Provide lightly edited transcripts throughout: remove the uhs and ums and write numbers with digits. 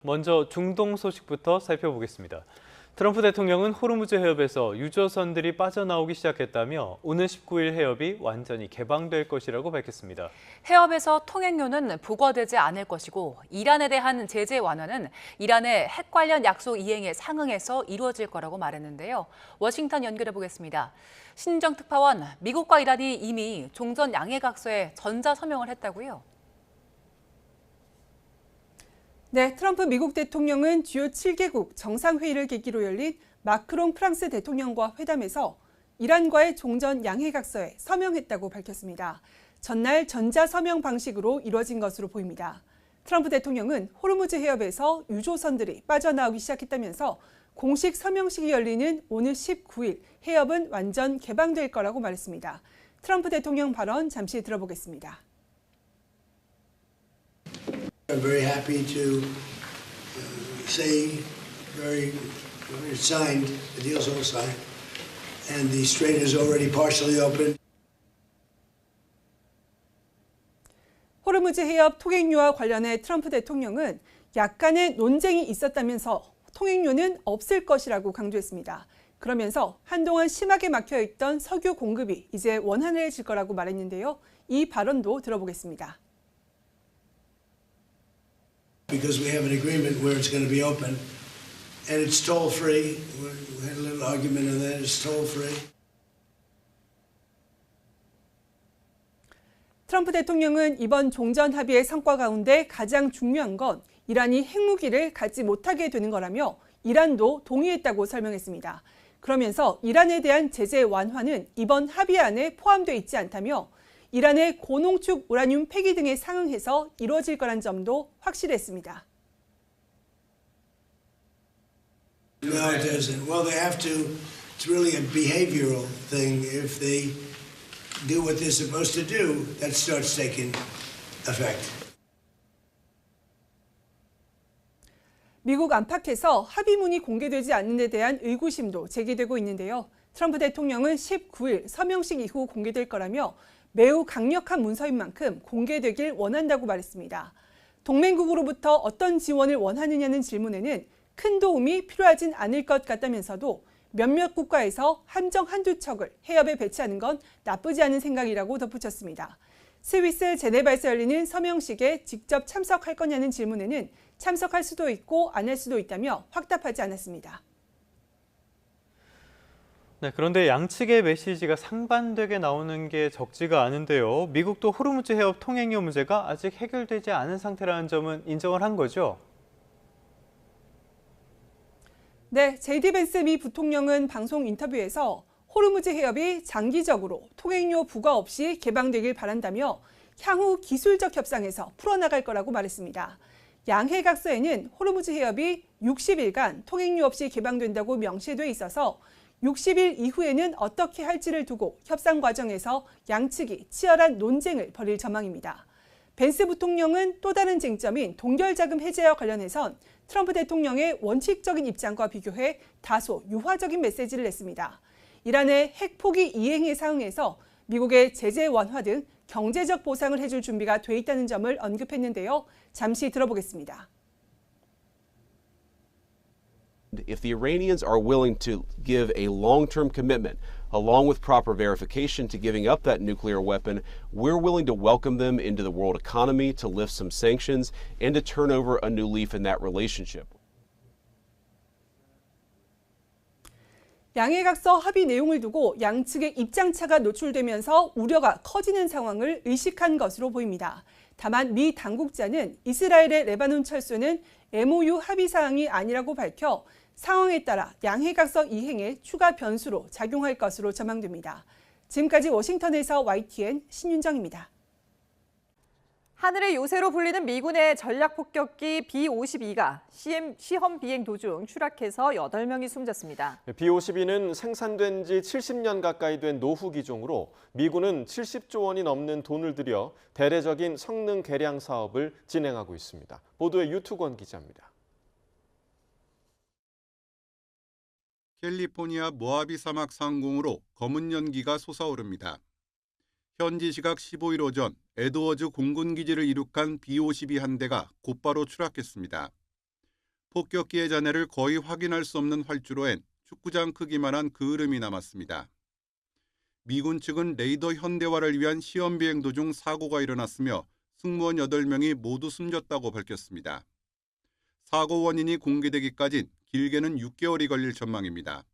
먼저 중동 소식부터 살펴보겠습니다. 트럼프 대통령은 호르무즈 해협에서 유조선들이 빠져나오기 시작했다며 오는 19일 해협이 완전히 개방될 것이라고 밝혔습니다. 해협에서 통행료는 부과되지 않을 것이고 이란에 대한 제재 완화는 이란의 핵 관련 약속 이행에 상응해서 이루어질 거라고 말했는데요. 워싱턴 연결해 보겠습니다. 신정 특파원, 미국과 이란이 이미 종전 양해각서에 전자서명을 했다고요? 네, 트럼프 미국 대통령은 주요 7개국 정상회의를 계기로 열린 마크롱 프랑스 대통령과 회담에서 이란과의 종전 양해각서에 서명했다고 밝혔습니다. 전날 전자서명 방식으로 이뤄진 것으로 보입니다. 트럼프 대통령은 호르무즈 해협에서 유조선들이 빠져나오기 시작했다면서 공식 서명식이 열리는 오늘 19일 해협은 완전 개방될 거라고 말했습니다. 트럼프 대통령 발언 잠시 들어보겠습니다. I'm very happy to say it's signed, the deal's all signed, and the strait is already partially open. 호르무즈 해협 통행료와 관련해 트럼프 대통령은 약간의 논쟁이 있었다면서 통행료는 없을 것이라고 강조했습니다. 그러면서 한동안 심하게 막혀있던 석유 공급이 이제 원활해질 거라고 말했는데요. 이 발언도 들어보겠습니다. Because we have an agreement where it's going to be open, and it's toll-free. We had a little argument on that. It's toll-free. 트럼프 대통령은 이번 종전 합의의 성과 가운데 가장 중요한 건 이란이 핵무기를 갖지 못하게 되는 거라며 이란도 동의했다고 설명했습니다. 그러면서 이란에 대한 제재 완화는 이번 합의안에 포함되어 있지 않다며 이란의 고농축 우라늄 폐기 등에 상응해서 이루어질 거란 점도 확실했습니다. No, it doesn't. Well, they have to. It's really a behavioral thing. If they do what they're supposed to do, that starts taking effect. 미국 안팎에서 합의문이 공개되지 않는 데 대한 의구심도 제기되고 있는데요. 트럼프 대통령은 19일 서명식 이후 공개될 거라며 매우 강력한 문서인 만큼 공개되길 원한다고 말했습니다. 동맹국으로부터 어떤 지원을 원하느냐는 질문에는 큰 도움이 필요하진 않을 것 같다면서도 몇몇 국가에서 함정 한두 척을 해협에 배치하는 건 나쁘지 않은 생각이라고 덧붙였습니다. 스위스 제네바에서 열리는 서명식에 직접 참석할 거냐는 질문에는 참석할 수도 있고 안 할 수도 있다며 확답하지 않았습니다. 네, 그런데 양측의 메시지가 상반되게 나오는 게 적지가 않은데요. 미국도 호르무즈 해협 통행료 문제가 아직 해결되지 않은 상태라는 점은 인정을 한 거죠? 네, 제이디 벤스 미 부통령은 방송 인터뷰에서 호르무즈 해협이 장기적으로 통행료 부과 없이 개방되길 바란다며 향후 기술적 협상에서 풀어나갈 거라고 말했습니다. 양해각서에는 호르무즈 해협이 60일간 통행료 없이 개방된다고 명시돼 있어서 60일 이후에는 어떻게 할지를 두고 협상 과정에서 양측이 치열한 논쟁을 벌일 전망입니다. 벤스 부통령은 또 다른 쟁점인 동결자금 해제와 관련해선 트럼프 대통령의 원칙적인 입장과 비교해 다소 유화적인 메시지를 냈습니다. 이란의 핵 포기 이행에 상응해서 미국의 제재 완화 등 경제적 보상을 해줄 준비가 돼 있다는 점을 언급했는데요. 잠시 들어보겠습니다. If the Iranians are willing to give a long-term commitment, along with proper verification to giving up that nuclear weapon, we're willing to welcome them into the world economy, to lift some sanctions, and to turn over a new leaf in that relationship. 양해각서 합의 내용을 두고 양측의 입장차가 노출되면서 우려가 커지는 상황을 의식한 것으로 보입니다. 다만 미 당국자는 이스라엘의 레바논 철수는 MOU 합의 사항이 아니라고 밝혀 상황에 따라 양해각서 이행에 추가 변수로 작용할 것으로 전망됩니다. 지금까지 워싱턴에서 YTN 신윤정입니다. 하늘의 요새로 불리는 미군의 전략폭격기 B-52가 시험 비행 도중 추락해서 8명이 숨졌습니다. B-52는 생산된 지 70년 가까이 된 노후 기종으로 미군은 70조 원이 넘는 돈을 들여 대대적인 성능 개량 사업을 진행하고 있습니다. 보도에 유투권 기자입니다. 캘리포니아 모하비 사막 상공으로 검은 연기가 솟아오릅니다. 현지 시각 15일 오전 에드워즈 공군기지를 이륙한 B-52 한 대가 곧바로 추락했습니다. 폭격기의 잔해를 거의 확인할 수 없는 활주로엔 축구장 크기만한 그을음이 남았습니다. 미군 측은 레이더 현대화를 위한 시험 비행 도중 사고가 일어났으며 승무원 8명이 모두 숨졌다고 밝혔습니다. 사고 원인이 공개되기까진 길게는 6개월이 걸릴 전망입니다.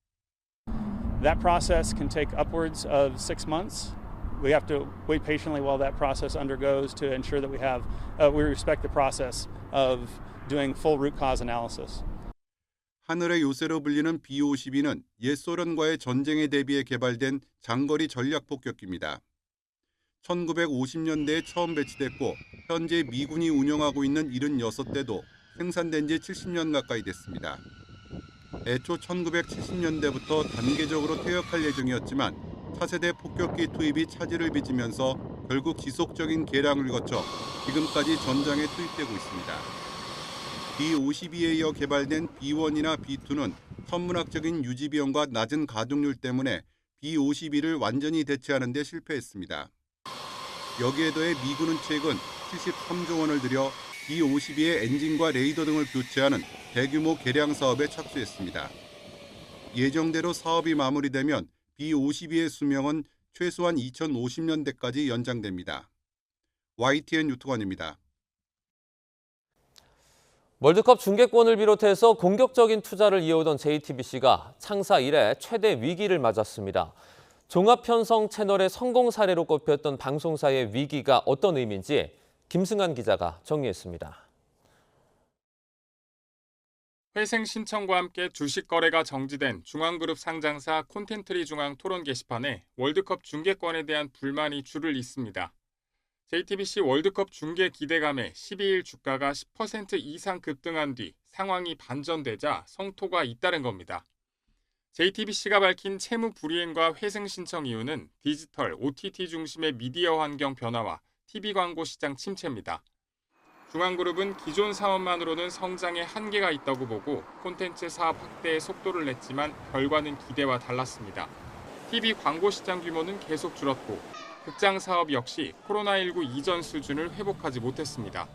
That process can take upwards of 6 months. We have to wait patiently while that process undergoes to ensure that we respect the process of doing full root cause analysis. 하늘의 요새로 불리는 B-52는 옛 소련과의 전쟁에 대비해 개발된 장거리 전략 폭격기입니다. 1950년대에 처음 배치됐고 현재 미군이 운영하고 있는 76대도 생산된 지 70년 가까이 됐습니다. 애초 1970년대부터 단계적으로 퇴역할 예정이었지만 차세대 폭격기 투입이 차질을 빚으면서 결국 지속적인 개량을 거쳐 지금까지 전장에 투입되고 있습니다. B-52에 이어 개발된 B-1이나 B-2는 천문학적인 유지 비용과 낮은 가동률 때문에 B-52를 완전히 대체하는 데 실패했습니다. 여기에 더해 미군은 최근 73조 원을 들여 B-52의 엔진과 레이더 등을 교체하는 대규모 개량 사업에 착수했습니다. 예정대로 사업이 마무리되면 B-52의 수명은 최소한 2050년대까지 연장됩니다. YTN 유튜관입니다. 월드컵 중계권을 비롯해서 공격적인 투자를 이어오던 JTBC가 창사 이래 최대 위기를 맞았습니다. 종합편성 채널의 성공 사례로 꼽혔던 방송사의 위기가 어떤 의미인지 김승환 기자가 정리했습니다. 회생 신청과 함께 주식 거래가 정지된 중앙그룹 상장사 콘텐트리 중앙 토론 게시판에 월드컵 중계권에 대한 불만이 줄을 잇습니다. JTBC 월드컵 중계 기대감에 12일 주가가 10% 이상 급등한 뒤 상황이 반전되자 성토가 잇따른 겁니다. JTBC가 밝힌 채무 불이행과 회생 신청 이유는 디지털, OTT 중심의 미디어 환경 변화와 TV 광고 시장 침체입니다. 중앙그룹은 기존 사업만으로는 성장에 한계가 있다고 보고 콘텐츠 사업 확대에 속도를 냈지만 결과는 기대와 달랐습니다. TV 광고 시장 규모는 계속 줄었고 극장 사업 역시 코로나19 이전 수준을 회복하지 못했습니다.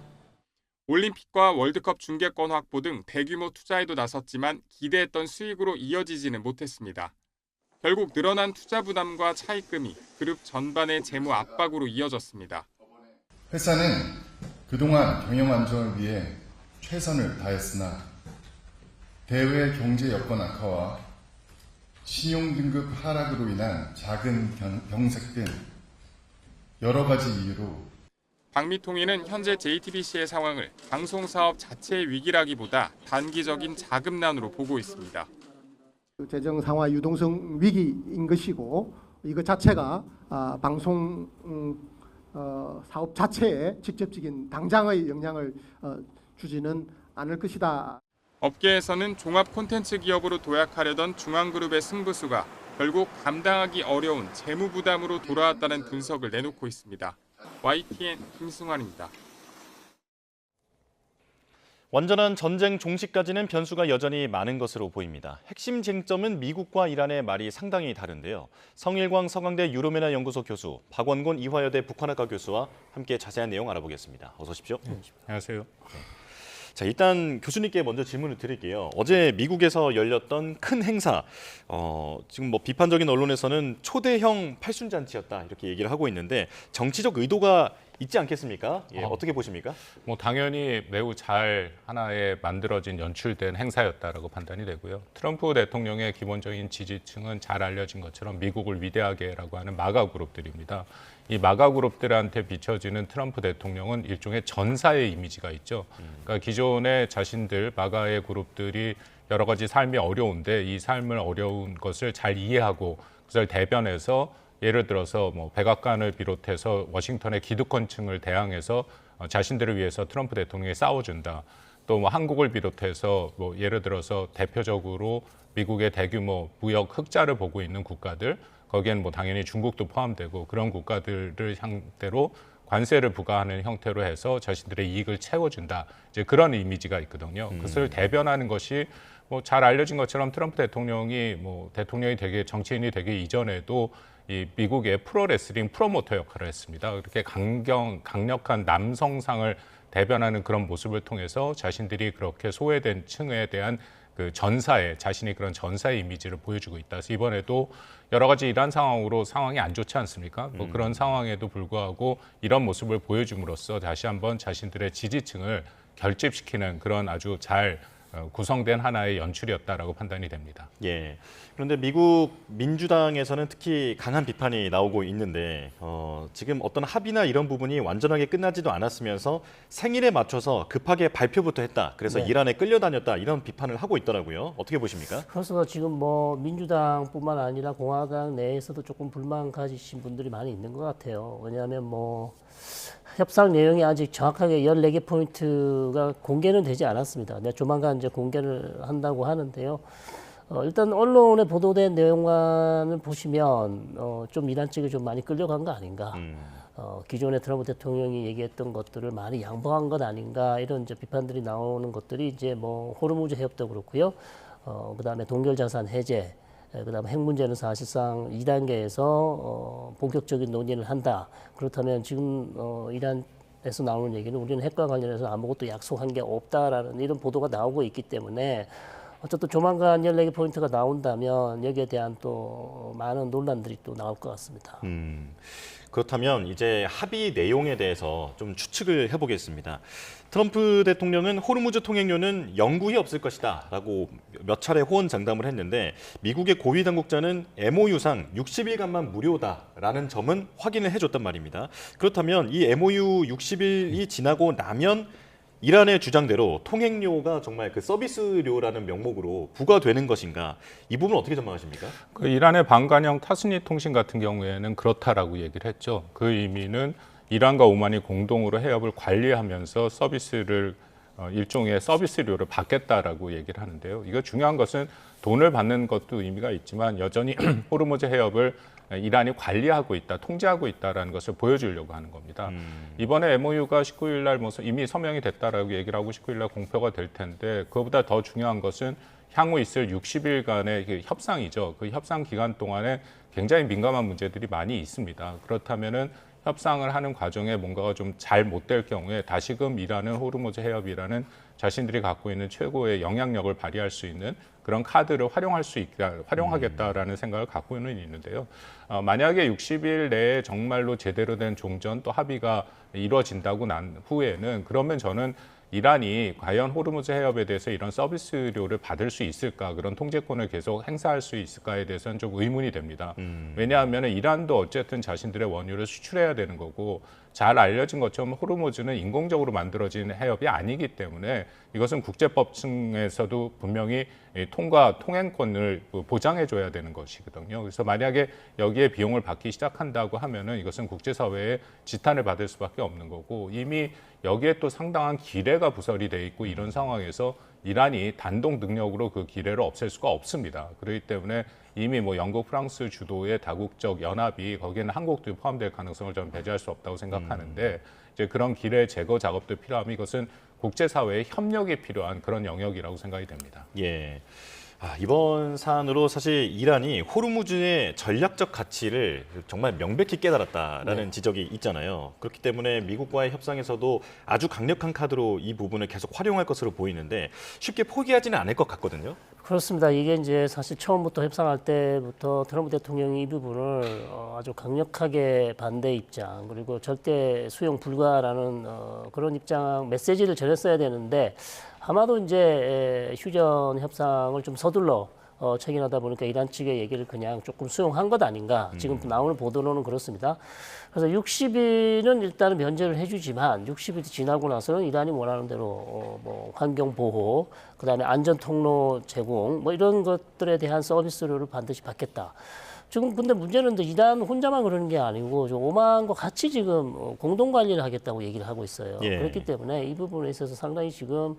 올림픽과 월드컵 중계권 확보 등 대규모 투자에도 나섰지만 기대했던 수익으로 이어지지는 못했습니다. 결국 늘어난 투자 부담과 차입금이 그룹 전반의 재무 압박으로 이어졌습니다. 회사는 그동안 경영 안정을 위해 최선을 다했으나 대외 경제 여건 악화와 신용 등급 하락으로 인한 작은 병색 등 여러 가지 이유로 박미통위는 현재 JTBC의 상황을 방송사업 자체의 위기라기보다 단기적인 자금난으로 보고 있습니다. 재정 상황 유동성 위기인 것이고 이것 자체가 방송 사업 자체에 직접적인 당장의 영향을 주지는 않을 것이다. 업계에서는 종합 콘텐츠 기업으로 도약하려던 중앙그룹의 승부수가 결국 감당하기 어려운 재무 부담으로 돌아왔다는 분석을 내놓고 있습니다. YTN 김승환입니다. 완전한 전쟁 종식까지는 변수가 여전히 많은 것으로 보입니다. 핵심 쟁점은 미국과 이란의 말이 상당히 다른데요. 성일광 서강대 유로메나 연구소 교수, 박원곤 이화여대 북한학과 교수와 함께 자세한 내용 알아보겠습니다. 어서 오십시오. 안녕하세요. 자, 일단 교수님께 먼저 질문을 드릴게요. 어제 미국에서 열렸던 큰 행사, 지금 뭐 비판적인 언론에서는 초대형 팔순잔치였다 이렇게 얘기를 하고 있는데 정치적 의도가 있지 않겠습니까? 예, 어떻게 보십니까? 뭐 당연히 매우 잘 하나의 만들어진 연출된 행사였다라고 판단이 되고요. 트럼프 대통령의 기본적인 지지층은 잘 알려진 것처럼 미국을 위대하게라고 하는 마가 그룹들입니다. 이 마가 그룹들한테 비춰지는 트럼프 대통령은 일종의 전사의 이미지가 있죠. 그러니까 기존에 자신들 마가의 그룹들이 여러 가지 삶이 어려운데 이 삶을 어려운 것을 잘 이해하고 그것을 대변해서 예를 들어서 뭐 백악관을 비롯해서 워싱턴의 기득권층을 대항해서 자신들을 위해서 트럼프 대통령이 싸워준다. 또 뭐 한국을 비롯해서 뭐 예를 들어서 대표적으로 미국의 대규모 무역 흑자를 보고 있는 국가들, 거기에는 뭐 당연히 중국도 포함되고 그런 국가들을 상대로 관세를 부과하는 형태로 해서 자신들의 이익을 채워준다. 이제 그런 이미지가 있거든요. 그것을 대변하는 것이 뭐 잘 알려진 것처럼 트럼프 대통령이 뭐 대통령이 되게 정치인이 되기 이전에도 이 미국의 프로레슬링 프로모터 역할을 했습니다. 그렇게 강력한 남성상을 대변하는 그런 모습을 통해서 자신들이 그렇게 소외된 층에 대한 그 자신이 그런 전사의 이미지를 보여주고 있다. 그래서 이번에도 여러 가지 이러한 상황으로 상황이 안 좋지 않습니까? 뭐 그런 상황에도 불구하고 이런 모습을 보여줌으로써 다시 한번 자신들의 지지층을 결집시키는 그런 아주 잘 구성된 하나의 연출이었다라고 판단이 됩니다. 예. 그런데 미국 민주당에서는 특히 강한 비판이 나오고 있는데 지금 어떤 합의나 이런 부분이 완전하게 끝나지도 않았으면서 생일에 맞춰서 급하게 발표부터 했다. 그래서 네. 이란에 끌려다녔다. 이런 비판을 하고 있더라고요. 어떻게 보십니까? 그래서 지금 뭐 민주당뿐만 아니라 공화당 내에서도 조금 불만 가지신 분들이 많이 있는 것 같아요. 왜냐하면 뭐 협상 내용이 아직 정확하게 14개 포인트가 공개는 되지 않았습니다. 근데 조만간 이제 공개를 한다고 하는데요. 일단 언론에 보도된 내용만을 보시면 좀 이란 측에 좀 많이 끌려간 거 아닌가. 기존의 트럼프 대통령이 얘기했던 것들을 많이 양보한 것 아닌가 이런 이제 비판들이 나오는 것들이 이제 뭐 호르무즈 해협도 그렇고요. 그다음에 동결자산 해제, 그다음에 핵 문제는 사실상 2단계에서 본격적인 논의를 한다. 그렇다면 지금 이란에서 나오는 얘기는 우리는 핵과 관련해서 아무것도 약속한 게 없다라는 이런 보도가 나오고 있기 때문에 어쨌든 조만간 14개 포인트가 나온다면 여기에 대한 또 많은 논란들이 또 나올 것 같습니다. 그렇다면 이제 합의 내용에 대해서 좀 추측을 해보겠습니다. 트럼프 대통령은 호르무즈 통행료는 영구히 없을 것이다 라고 몇 차례 호언장담을 했는데 미국의 고위 당국자는 MOU상 60일간만 무료다라는 점은 확인을 해줬단 말입니다. 그렇다면 이 MOU 60일이 지나고 나면 이란의 주장대로 통행료가 정말 그 서비스료라는 명목으로 부과되는 것인가? 이 부분 어떻게 전망하십니까? 그 이란의 반관형 타스니 통신 같은 경우에는 그렇다라고 얘기를 했죠. 그 의미는 이란과 오만이 공동으로 해협을 관리하면서 서비스를 일종의 서비스료를 받겠다라고 얘기를 하는데요. 이거 중요한 것은 돈을 받는 것도 의미가 있지만 여전히 호르무즈 해협을 이란이 관리하고 있다, 통제하고 있다라는 것을 보여주려고 하는 겁니다. 이번에 MOU가 19일 날 이미 서명이 됐다라고 얘기를 하고 19일 날 공표가 될 텐데 그거보다 더 중요한 것은 향후 있을 60일간의 그 협상이죠. 그 협상 기간 동안에 굉장히 민감한 문제들이 많이 있습니다. 그렇다면은 협상을 하는 과정에 뭔가가 좀 잘 못 될 경우에 다시금 이란은 호르무즈 해협이라는 자신들이 갖고 있는 최고의 영향력을 발휘할 수 있는 그런 카드를 활용하겠다라는 생각을 갖고는 있는데요. 만약에 60일 내에 정말로 제대로 된 종전 또 합의가 이루어진다고 난 후에는 그러면 저는 이란이 과연 호르무즈 해협에 대해서 이런 서비스료를 받을 수 있을까, 그런 통제권을 계속 행사할 수 있을까에 대해서는 좀 의문이 됩니다. 왜냐하면 이란도 어쨌든 자신들의 원유를 수출해야 되는 거고 잘 알려진 것처럼 호르무즈는 인공적으로 만들어진 해협이 아니기 때문에 이것은 국제법층에서도 분명히 통행권을 보장해줘야 되는 것이거든요. 그래서 만약에 여기에 비용을 받기 시작한다고 하면은 이것은 국제사회에 지탄을 받을 수밖에 없는 거고 이미 여기에 또 상당한 기뢰가 부설이 돼 있고 이런 상황에서 이란이 단독 능력으로 그 기뢰를 없앨 수가 없습니다. 그렇기 때문에 이미 뭐 영국, 프랑스 주도의 다국적 연합이 거기에는 한국도 포함될 가능성을 저는 배제할 수 없다고 생각하는데 이제 그런 기뢰 제거 작업도 필요하면 이것은 국제사회의 협력이 필요한 그런 영역이라고 생각이 됩니다. 예. 이번 사안으로 사실 이란이 호르무즈의 전략적 가치를 정말 명백히 깨달았다라는 지적이 있잖아요. 그렇기 때문에 미국과의 협상에서도 아주 강력한 카드로 이 부분을 계속 활용할 것으로 보이는데 쉽게 포기하지는 않을 것 같거든요. 그렇습니다. 이게 이제 사실 처음부터 협상할 때부터 트럼프 대통령이 이 부분을 아주 강력하게 반대 입장 그리고 절대 수용 불가라는 그런 입장 메시지를 전했어야 되는데 아마도 이제 휴전 협상을 좀 서둘러 체결하다 보니까 이란 측의 얘기를 그냥 조금 수용한 것 아닌가. 지금 나오는 보도로는 그렇습니다. 그래서 60일은 일단은 면제를 해주지만 60일이 지나고 나서는 이란이 원하는 대로 뭐 환경 보호, 그다음에 안전 통로 제공, 뭐 이런 것들에 대한 서비스료를 반드시 받겠다. 지금 근데 문제는 이란 혼자만 그러는 게 아니고 오만과 같이 지금 공동 관리를 하겠다고 얘기를 하고 있어요. 예. 그렇기 때문에 이 부분에 있어서 상당히 지금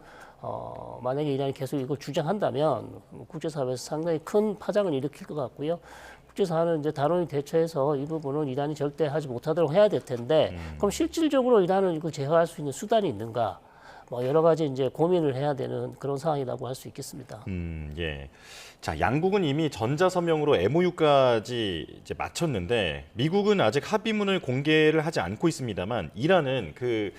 만약에 이란이 계속 이걸 주장한다면 국제사회에서 상당히 큰 파장을 일으킬 것 같고요. 국제사회는 이제 단호히 대처해서 이 부분은 이란이 절대 하지 못하도록 해야 될 텐데 그럼 실질적으로 이란은 이걸 제어할 수 있는 수단이 있는가? 뭐 여러 가지 이제 고민을 해야 되는 그런 상황이라고 할 수 있겠습니다. 예. 자, 양국은 이미 전자서명으로 MOU까지 이제 마쳤는데 미국은 아직 합의문을 공개를 하지 않고 있습니다만 이란은 그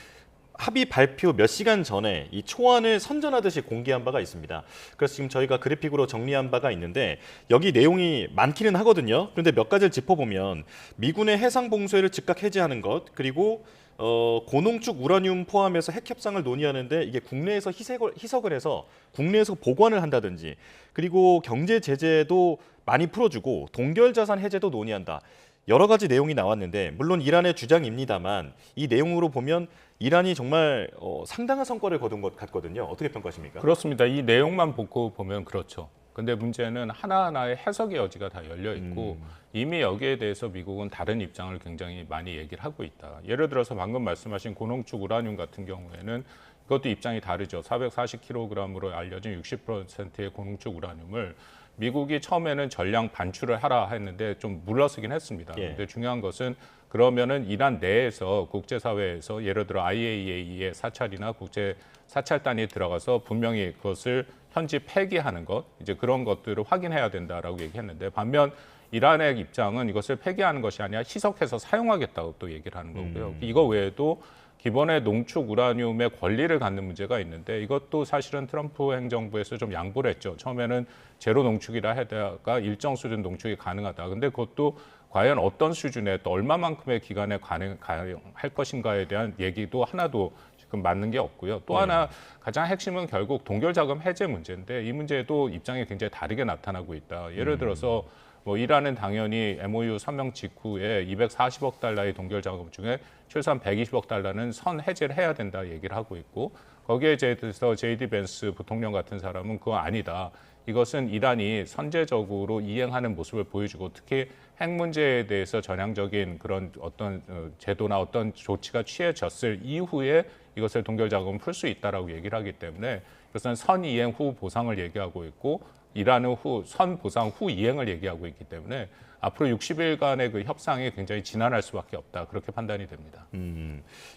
합의 발표 몇 시간 전에 이 초안을 선전하듯이 공개한 바가 있습니다. 그래서 지금 저희가 그래픽으로 정리한 바가 있는데 여기 내용이 많기는 하거든요. 그런데 몇 가지를 짚어보면 미군의 해상 봉쇄를 즉각 해제하는 것, 그리고 고농축 우라늄 포함해서 핵 협상을 논의하는데 이게 국내에서 희석을 해서 국내에서 보관을 한다든지, 그리고 경제 제재도 많이 풀어주고 동결 자산 해제도 논의한다. 여러 가지 내용이 나왔는데 물론 이란의 주장입니다만 이 내용으로 보면 이란이 정말 상당한 성과를 거둔 것 같거든요. 어떻게 평가하십니까? 그렇습니다. 이 내용만 보고 보면 그렇죠. 근데 문제는 하나하나의 해석의 여지가 다 열려 있고 이미 여기에 대해서 미국은 다른 입장을 굉장히 많이 얘기를 하고 있다. 예를 들어서 방금 말씀하신 고농축 우라늄 같은 경우에는 이것도 입장이 다르죠. 440kg으로 알려진 60%의 고농축 우라늄을 미국이 처음에는 전량 반출을 하라 했는데 좀 물러서긴 했습니다. 그런데 중요한 것은 그러면은 이란 내에서 국제사회에서 예를 들어 IAEA의 사찰이나 국제 사찰단이 들어가서 분명히 그것을 현지 폐기하는 것, 이제 그런 것들을 확인해야 된다라고 얘기했는데 반면 이란의 입장은 이것을 폐기하는 것이 아니라 희석해서 사용하겠다고 또 얘기를 하는 거고요. 이거 외에도 기본의 농축 우라늄의 권리를 갖는 문제가 있는데 이것도 사실은 트럼프 행정부에서 좀 양보를 했죠. 처음에는 제로 농축이라 하다가 일정 수준 농축이 가능하다. 근데 그것도 과연 어떤 수준에 또 얼마만큼의 기간에 가능할 것인가에 대한 얘기도 하나도 지금 맞는 게 없고요. 또 하나 가장 핵심은 결국 동결자금 해제 문제인데 이 문제도 입장이 굉장히 다르게 나타나고 있다. 예를 들어서 뭐 이란은 당연히 MOU 서명 직후에 240억 달러의 동결 자금 중에 최소한 120억 달러는 선 해제를 해야 된다 얘기를 하고 있고 거기에 대해서 JD 벤스 부통령 같은 사람은 그거 아니다. 이것은 이란이 선제적으로 이행하는 모습을 보여주고 특히 핵 문제에 대해서 전향적인 그런 어떤 제도나 어떤 조치가 취해졌을 이후에 이것을 동결 자금을 풀 수 있다라고 얘기를 하기 때문에 이것은 선 이행 후 보상을 얘기하고 있고 이란은 선 보상 후 이행을 얘기하고 있기 때문에 앞으로 60일간의 그 협상이 굉장히 지난할 수밖에 없다. 그렇게 판단이 됩니다.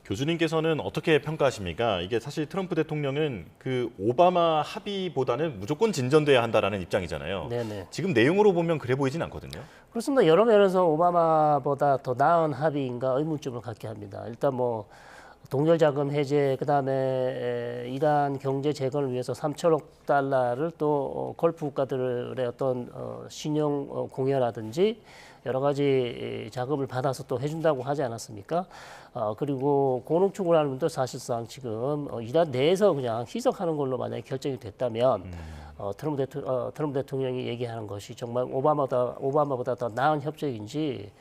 교수님께서는 어떻게 평가하십니까? 이게 사실 트럼프 대통령은 그 오바마 합의보다는 무조건 진전돼야 한다라는 입장이잖아요. 네네. 지금 내용으로 보면 그래 보이진 않거든요. 그렇습니다. 여러 면에서 오바마보다 더 나은 합의인가 의문점을 갖게 합니다. 일단 뭐 동결 자금 해제, 그다음에 이란 경제 재건을 위해서 3천억 달러를 또 걸프 국가들의 어떤 신용 공여라든지 여러 가지 자금을 받아서 또 해준다고 하지 않았습니까? 그리고 고농축 우라늄도 사실상 지금 이란 내에서 그냥 희석하는 걸로 만약에 결정이 됐다면 트럼프 대통령이 얘기하는 것이 정말 오바마보다 더 나은 협정인지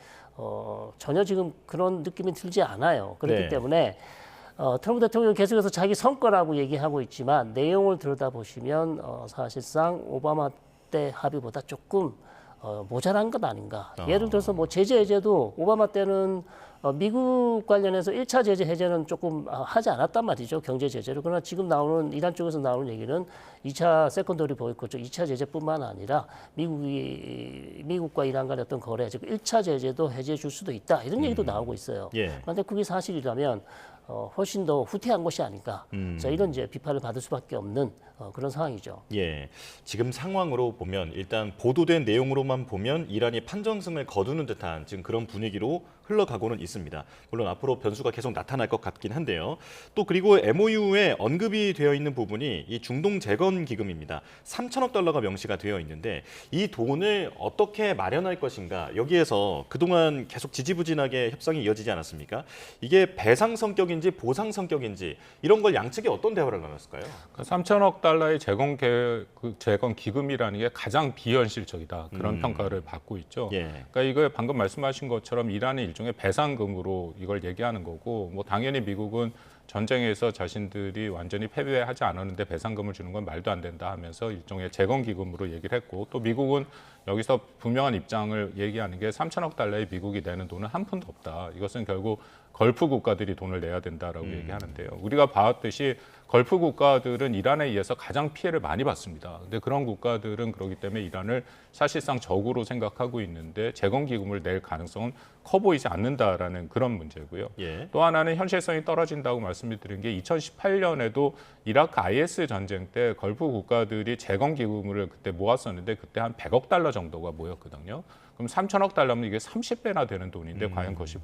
전혀 지금 그런 느낌이 들지 않아요. 그렇기 때문에 트럼프 대통령이 계속해서 자기 성과라고 얘기하고 있지만 내용을 들여다보시면 사실상 오바마 때 합의보다 조금 모자란 것 아닌가. 예를 들어서 뭐 제재 해제도 오바마 때는 미국 관련해서 1차 제재 해제는 조금 하지 않았단 말이죠. 경제 제재를. 그러나 지금 나오는 이란 쪽에서 나오는 얘기는 2차 세컨더리 보이콧, 2차 제재뿐만 아니라 미국과 이란 간의 어떤 거래, 즉 1차 제재도 해제해 줄 수도 있다. 이런 얘기도 나오고 있어요. 그런데 그게 사실이라면 훨씬 더 후퇴한 것이 아닌가. 자, 이런 이제 비판을 받을 수밖에 없는 그런 상황이죠. 예, 지금 상황으로 보면 일단 보도된 내용으로만 보면 이란이 판정승을 거두는 듯한 지금 그런 분위기로 흘러가고는 있습니다. 물론 앞으로 변수가 계속 나타날 것 같긴 한데요. 또 그리고 MOU에 언급이 되어 있는 부분이 이 중동 재건 기금입니다. 3천억 달러가 명시가 되어 있는데 이 돈을 어떻게 마련할 것인가, 여기에서 그동안 계속 지지부진하게 협상이 이어지지 않았습니까? 이게 배상 성격인지 보상 성격인지 이런 걸 양측이 어떤 대화를 나눴을까요? 3천억 달러의 재건 기금이라는 게 가장 비현실적이다. 그런 평가를 받고 있죠. 그러니까 이거 방금 말씀하신 것처럼 이란의 일종의 배상금으로 이걸 얘기하는 거고, 뭐 당연히 미국은 전쟁에서 자신들이 완전히 패배하지 않았는데 배상금을 주는 건 말도 안 된다 하면서 일종의 재건 기금으로 얘기를 했고, 또 미국은 여기서 분명한 입장을 얘기하는 게 3천억 달러의 미국이 내는 돈은 한 푼도 없다. 이것은 결국 걸프 국가들이 돈을 내야 된다라고 얘기하는데요. 우리가 봤듯이 걸프 국가들은 이란에 의해서 가장 피해를 많이 받습니다. 근데 그런 국가들은 그렇기 때문에 이란을 사실상 적으로 생각하고 있는데 재건 기금을 낼 가능성은 커 보이지 않는다라는 그런 문제고요. 또 하나는 현실성이 떨어진다고 말씀을 드린 게 2018년에도 이라크 IS 전쟁 때 걸프 국가들이 재건 기금을 그때 모았었는데 그때 한 100억 달러 정도가 모였거든요. 그럼 3천억 달러면 이게 30배나 되는 돈인데 과연 그것이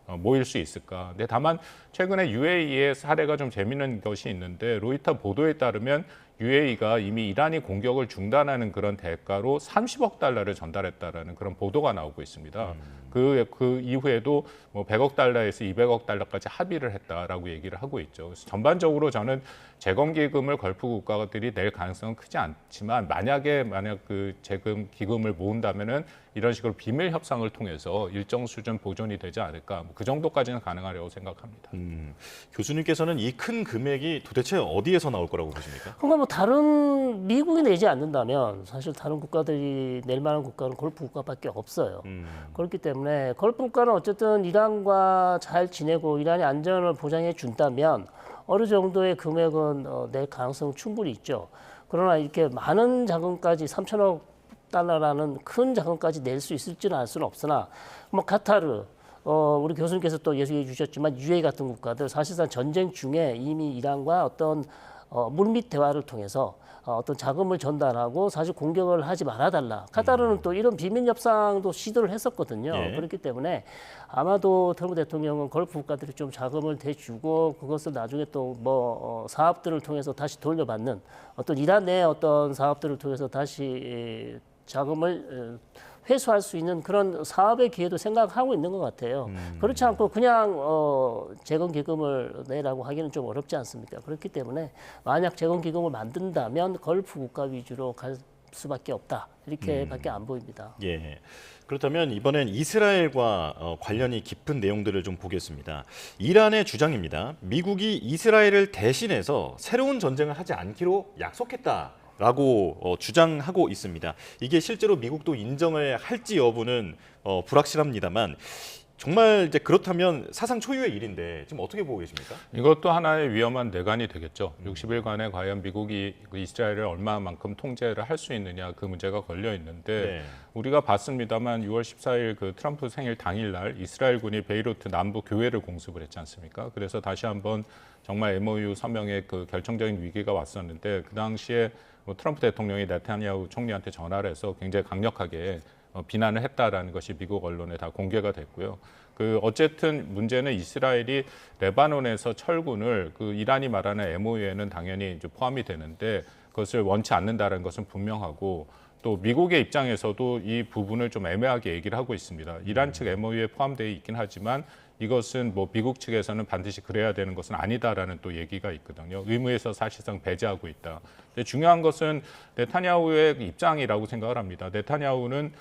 모일 수 있을까? 근데 다만 최근에 UAE의 사례가 좀 재미있는 것이 있는데 로이터 보도에 따르면 UAE가 이미 이란이 공격을 중단하는 그런 대가로 30억 달러를 전달했다라는 그런 보도가 나오고 있습니다. 그 이후에도 뭐 100억 달러에서 200억 달러까지 합의를 했다라고 얘기를 하고 있죠. 그래서 전반적으로 저는 재건기금을 걸프 국가들이 낼 가능성은 크지 않지만 만약 그 재금 기금을 모은다면은 이런 식으로 비밀 협상을 통해서 일정 수준 보존이 되지 않을까. 그 정도까지는 가능하려고 생각합니다. 교수님께서는 이 큰 금액이 도대체 어디에서 나올 거라고 보십니까? 그러니까 뭐 다른 미국이 내지 않는다면 사실 다른 국가들이 낼 만한 국가는 걸프 국가밖에 없어요. 그렇기 때문에 걸프 국가는 어쨌든 이란과 잘 지내고 이란의 안전을 보장해 준다면 어느 정도의 금액은 낼 가능성은 충분히 있죠. 그러나 이렇게 많은 자금까지 3천억 달러라는 큰 자금까지 낼 수 있을지는 알 수는 없으나 뭐 카타르 우리 교수님께서 또 예수해 주셨지만 UAE 같은 국가들 사실상 전쟁 중에 이미 이란과 어떤 물밑 대화를 통해서 어떤 자금을 전달하고 사실 공격을 하지 말아달라. 카타르는 또 이런 비밀 협상도 시도를 했었거든요. 예. 그렇기 때문에 아마도 트럼프 대통령은 걸프 국가들이 좀 자금을 대주고 그것을 나중에 또 뭐 사업들을 통해서 다시 돌려받는 어떤 이란 내 어떤 사업들을 통해서 다시 자금을 회수할 수 있는 그런 사업의 기회도 생각하고 있는 것 같아요. 그렇지 않고 그냥 재건기금을 내라고 하기는 좀 어렵지 않습니까? 그렇기 때문에 만약 재건기금을 만든다면 걸프 국가 위주로 갈 수밖에 없다. 이렇게밖에 안 보입니다. 예. 그렇다면 이번엔 이스라엘과 관련이 깊은 내용들을 좀 보겠습니다. 이란의 주장입니다. 미국이 이스라엘을 대신해서 새로운 전쟁을 하지 않기로 약속했다. 라고 주장하고 있습니다. 이게 실제로 미국도 인정을 할지 여부는 불확실합니다만 정말 이제 그렇다면 사상 초유의 일인데 지금 어떻게 보고 계십니까? 이것도 하나의 위험한 내관이 되겠죠. 60일간에 과연 미국이 이스라엘을 얼마만큼 통제를 할 수 있느냐 그 문제가 걸려 있는데 우리가 봤습니다만 6월 14일 그 트럼프 생일 당일날 이스라엘군이 베이루트 남부 교회를 공습을 했지 않습니까? 그래서 다시 한번 정말 MOU 서명의 그 결정적인 위기가 왔었는데 그 당시에 트럼프 대통령이 네타냐후 총리한테 전화를 해서 굉장히 강력하게 비난을 했다라는 것이 미국 언론에 다 공개가 됐고요. 그 어쨌든 문제는 이스라엘이 레바논에서 철군을 그 이란이 말하는 MOU에는 당연히 이제 포함이 되는데 그것을 원치 않는다는 것은 분명하고 또 미국의 입장에서도 이 부분을 좀 애매하게 얘기를 하고 있습니다. 이란 측 MOU에 포함되어 있긴 하지만 이것은 뭐 미국 측에서는 반드시 그래야 되는 것은 아니다라는 또 얘기가 있거든요. 의무에서 사실상 배제하고 있다. 근데 중요한 것은 네타냐후의 입장이라고 생각을 합니다. 네타냐후는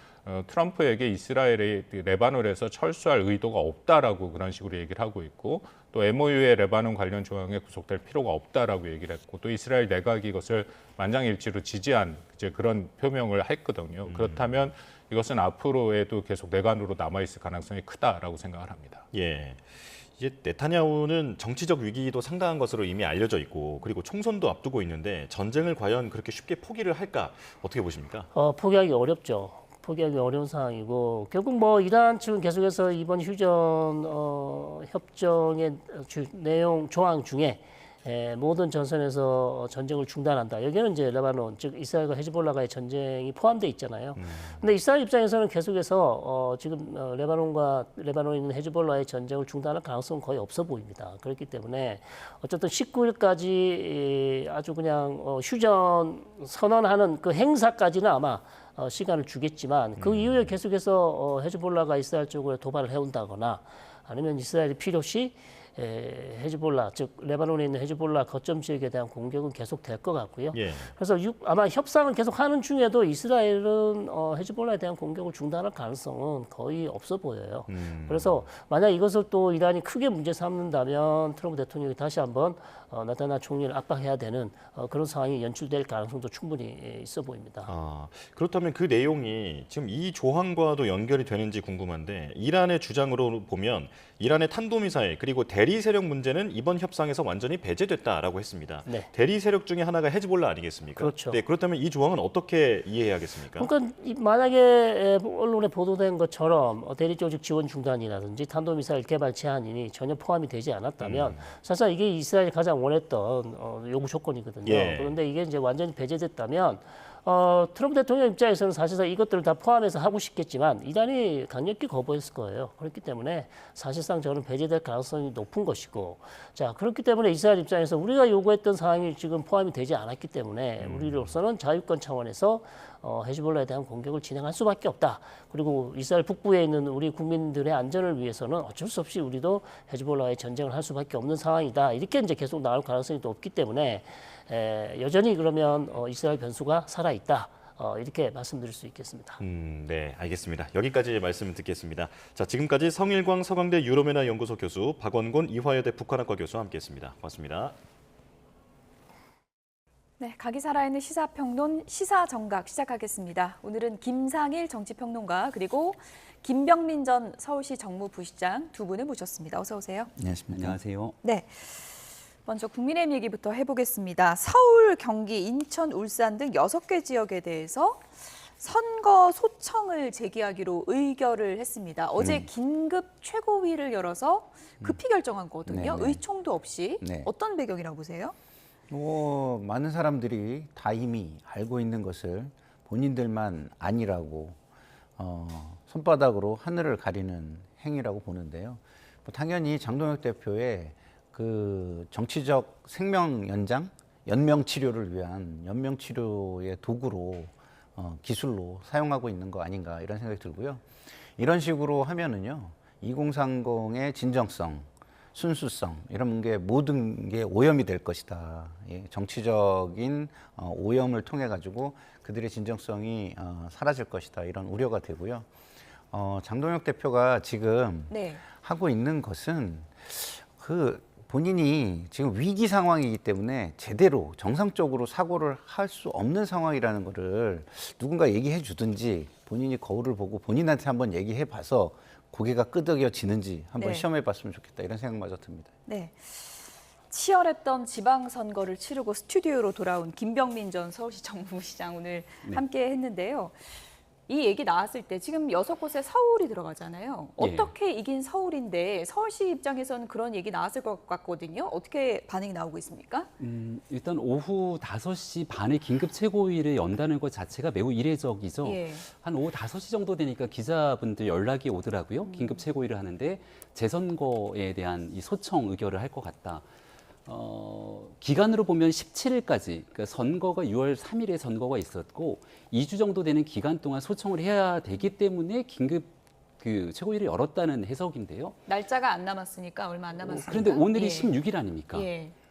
트럼프에게 이스라엘이 레바논에서 철수할 의도가 없다라고 그런 식으로 얘기를 하고 있고 또 MOU의 레바논 관련 조항에 구속될 필요가 없다라고 얘기를 했고 또 이스라엘 내각이 이것을 만장일치로 지지한 이제 그런 표명을 했거든요. 그렇다면 이것은 앞으로에도 계속 내관으로 남아있을 가능성이 크다라고 생각을 합니다. 예. 이제 네타냐후는 정치적 위기도 상당한 것으로 이미 알려져 있고 그리고 총선도 앞두고 있는데 전쟁을 과연 그렇게 쉽게 포기를 할까 어떻게 보십니까? 포기하기 어렵죠. 포기하기 어려운 상황이고 결국 뭐 이란 측은 계속해서 이번 휴전 협정의 내용 조항 중에 모든 전선에서 전쟁을 중단한다. 여기는 이제 레바논, 즉 이스라엘과 헤즈볼라가의 전쟁이 포함되어 있잖아요. 근데 이스라엘 입장에서는 계속해서 지금 레바논에 있는 헤즈볼라의 전쟁을 중단할 가능성은 거의 없어 보입니다. 그렇기 때문에 어쨌든 19일까지 아주 그냥 휴전 선언하는 그 행사까지는 아마 시간을 주겠지만 그 이후에 계속해서 헤즈볼라가 이스라엘 쪽으로 도발을 해온다거나 아니면 이스라엘이 필요시 헤즈볼라, 즉 레바논에 있는 헤즈볼라 거점 지역에 대한 공격은 계속 될 것 같고요. 예. 그래서 아마 협상을 계속 하는 중에도 이스라엘은 헤즈볼라에 대한 공격을 중단할 가능성은 거의 없어 보여요. 그래서 만약 이것을 또 이란이 크게 문제 삼는다면 트럼프 대통령이 다시 한번 네타냐후 총리를 압박해야 되는 그런 상황이 연출될 가능성도 충분히 있어 보입니다. 그렇다면 그 내용이 지금 이 조항과도 연결이 되는지 궁금한데 이란의 주장으로 보면 이란의 탄도미사일 그리고 대리 세력 문제는 이번 협상에서 완전히 배제됐다라고 했습니다. 네. 대리 세력 중에 하나가 헤즈볼라 아니겠습니까? 그렇죠. 네, 그렇다면 이 조항은 어떻게 이해해야겠습니까? 그러니까 만약에 언론에 보도된 것처럼 대리 조직 지원 중단이라든지 탄도미사일 개발 제한이 전혀 포함이 되지 않았다면 사실 이게 이스라엘이 가장 원했던 요구 조건이거든요. 예. 그런데 이게 이제 완전히 배제됐다면 트럼프 대통령 입장에서는 사실상 이것들을 다 포함해서 하고 싶겠지만 이란이 강력히 거부했을 거예요. 그렇기 때문에 사실상 저는 배제될 가능성이 높은 것이고, 자 그렇기 때문에 이스라엘 입장에서 우리가 요구했던 사항이 지금 포함이 되지 않았기 때문에 우리로서는 자유권 차원에서 헤즈볼라에 대한 공격을 진행할 수밖에 없다. 그리고 이스라엘 북부에 있는 우리 국민들의 안전을 위해서는 어쩔 수 없이 우리도 헤즈볼라의 전쟁을 할 수밖에 없는 상황이다. 이렇게 이제 계속 나올 가능성이 높기 때문에 여전히 그러면 이스라엘 변수가 살아 있다. 이렇게 말씀드릴 수 있겠습니다. 네, 알겠습니다. 여기까지 말씀을 듣겠습니다. 자, 지금까지 성일광 서강대 유럽연화 연구소 교수, 박원곤 이화여대 북한학과 교수와 함께했습니다. 고맙습니다. 네, 각이 살아있는 시사평론 시사정각 시작하겠습니다. 오늘은 김상일 정치평론가 그리고 김병민 전 서울시 정무부시장 두 분을 모셨습니다. 어서 오세요. 안녕하세요. 네, 먼저 국민의힘 얘기부터 해보겠습니다. 서울, 경기, 인천, 울산 등 6개 지역에 대해서 선거 소청을 제기하기로 의결을 했습니다. 어제 긴급 최고위를 열어서 급히 결정한 거거든요. 네네. 의총도 없이. 네. 어떤 배경이라고 보세요? 많은 사람들이 다 이미 알고 있는 것을 본인들만 아니라고 손바닥으로 하늘을 가리는 행위라고 보는데요. 당연히 장동혁 대표의 그 정치적 생명 연장, 연명 치료를 위한 연명 치료의 도구로 기술로 사용하고 있는 거 아닌가 이런 생각이 들고요. 이런 식으로 하면은요, 2030의 진정성, 순수성 이런 게 모든 게 오염이 될 것이다. 예, 정치적인 오염을 통해 가지고 그들의 진정성이 사라질 것이다. 이런 우려가 되고요. 장동혁 대표가 지금 하고 있는 것은 본인이 지금 위기 상황이기 때문에 제대로 정상적으로 사고를 할 수 없는 상황이라는 거를 누군가 얘기해 주든지 본인이 거울을 보고 본인한테 한번 얘기해 봐서 고개가 끄덕여지는지 한번 시험해 봤으면 좋겠다 이런 생각마저 듭니다. 네. 치열했던 지방선거를 치르고 스튜디오로 돌아온 김병민 전 서울시 정무부시장 오늘 함께 했는데요. 이 얘기 나왔을 때 지금 6곳에 서울이 들어가잖아요. 어떻게 이긴 서울인데 서울시 입장에서는 그런 얘기 나왔을 것 같거든요. 어떻게 반응이 나오고 있습니까? 일단 오후 5시 반에 긴급 최고위를 연다는 것 자체가 매우 이례적이죠. 한 오후 5시 정도 되니까 기자분들 연락이 오더라고요. 긴급 최고위를 하는데 재선거에 대한 이 소청 의결을 할 것 같다. 기간으로 보면 17일까지, 그러니까 선거가 6월 3일에 선거가 있었고 2주 정도 되는 기간 동안 소청을 해야 되기 때문에 긴급 그 최고위를 열었다는 해석인데요. 날짜가 안 남았으니까 얼마 안 남았으니까. 그런데 오늘이 16일 아닙니까?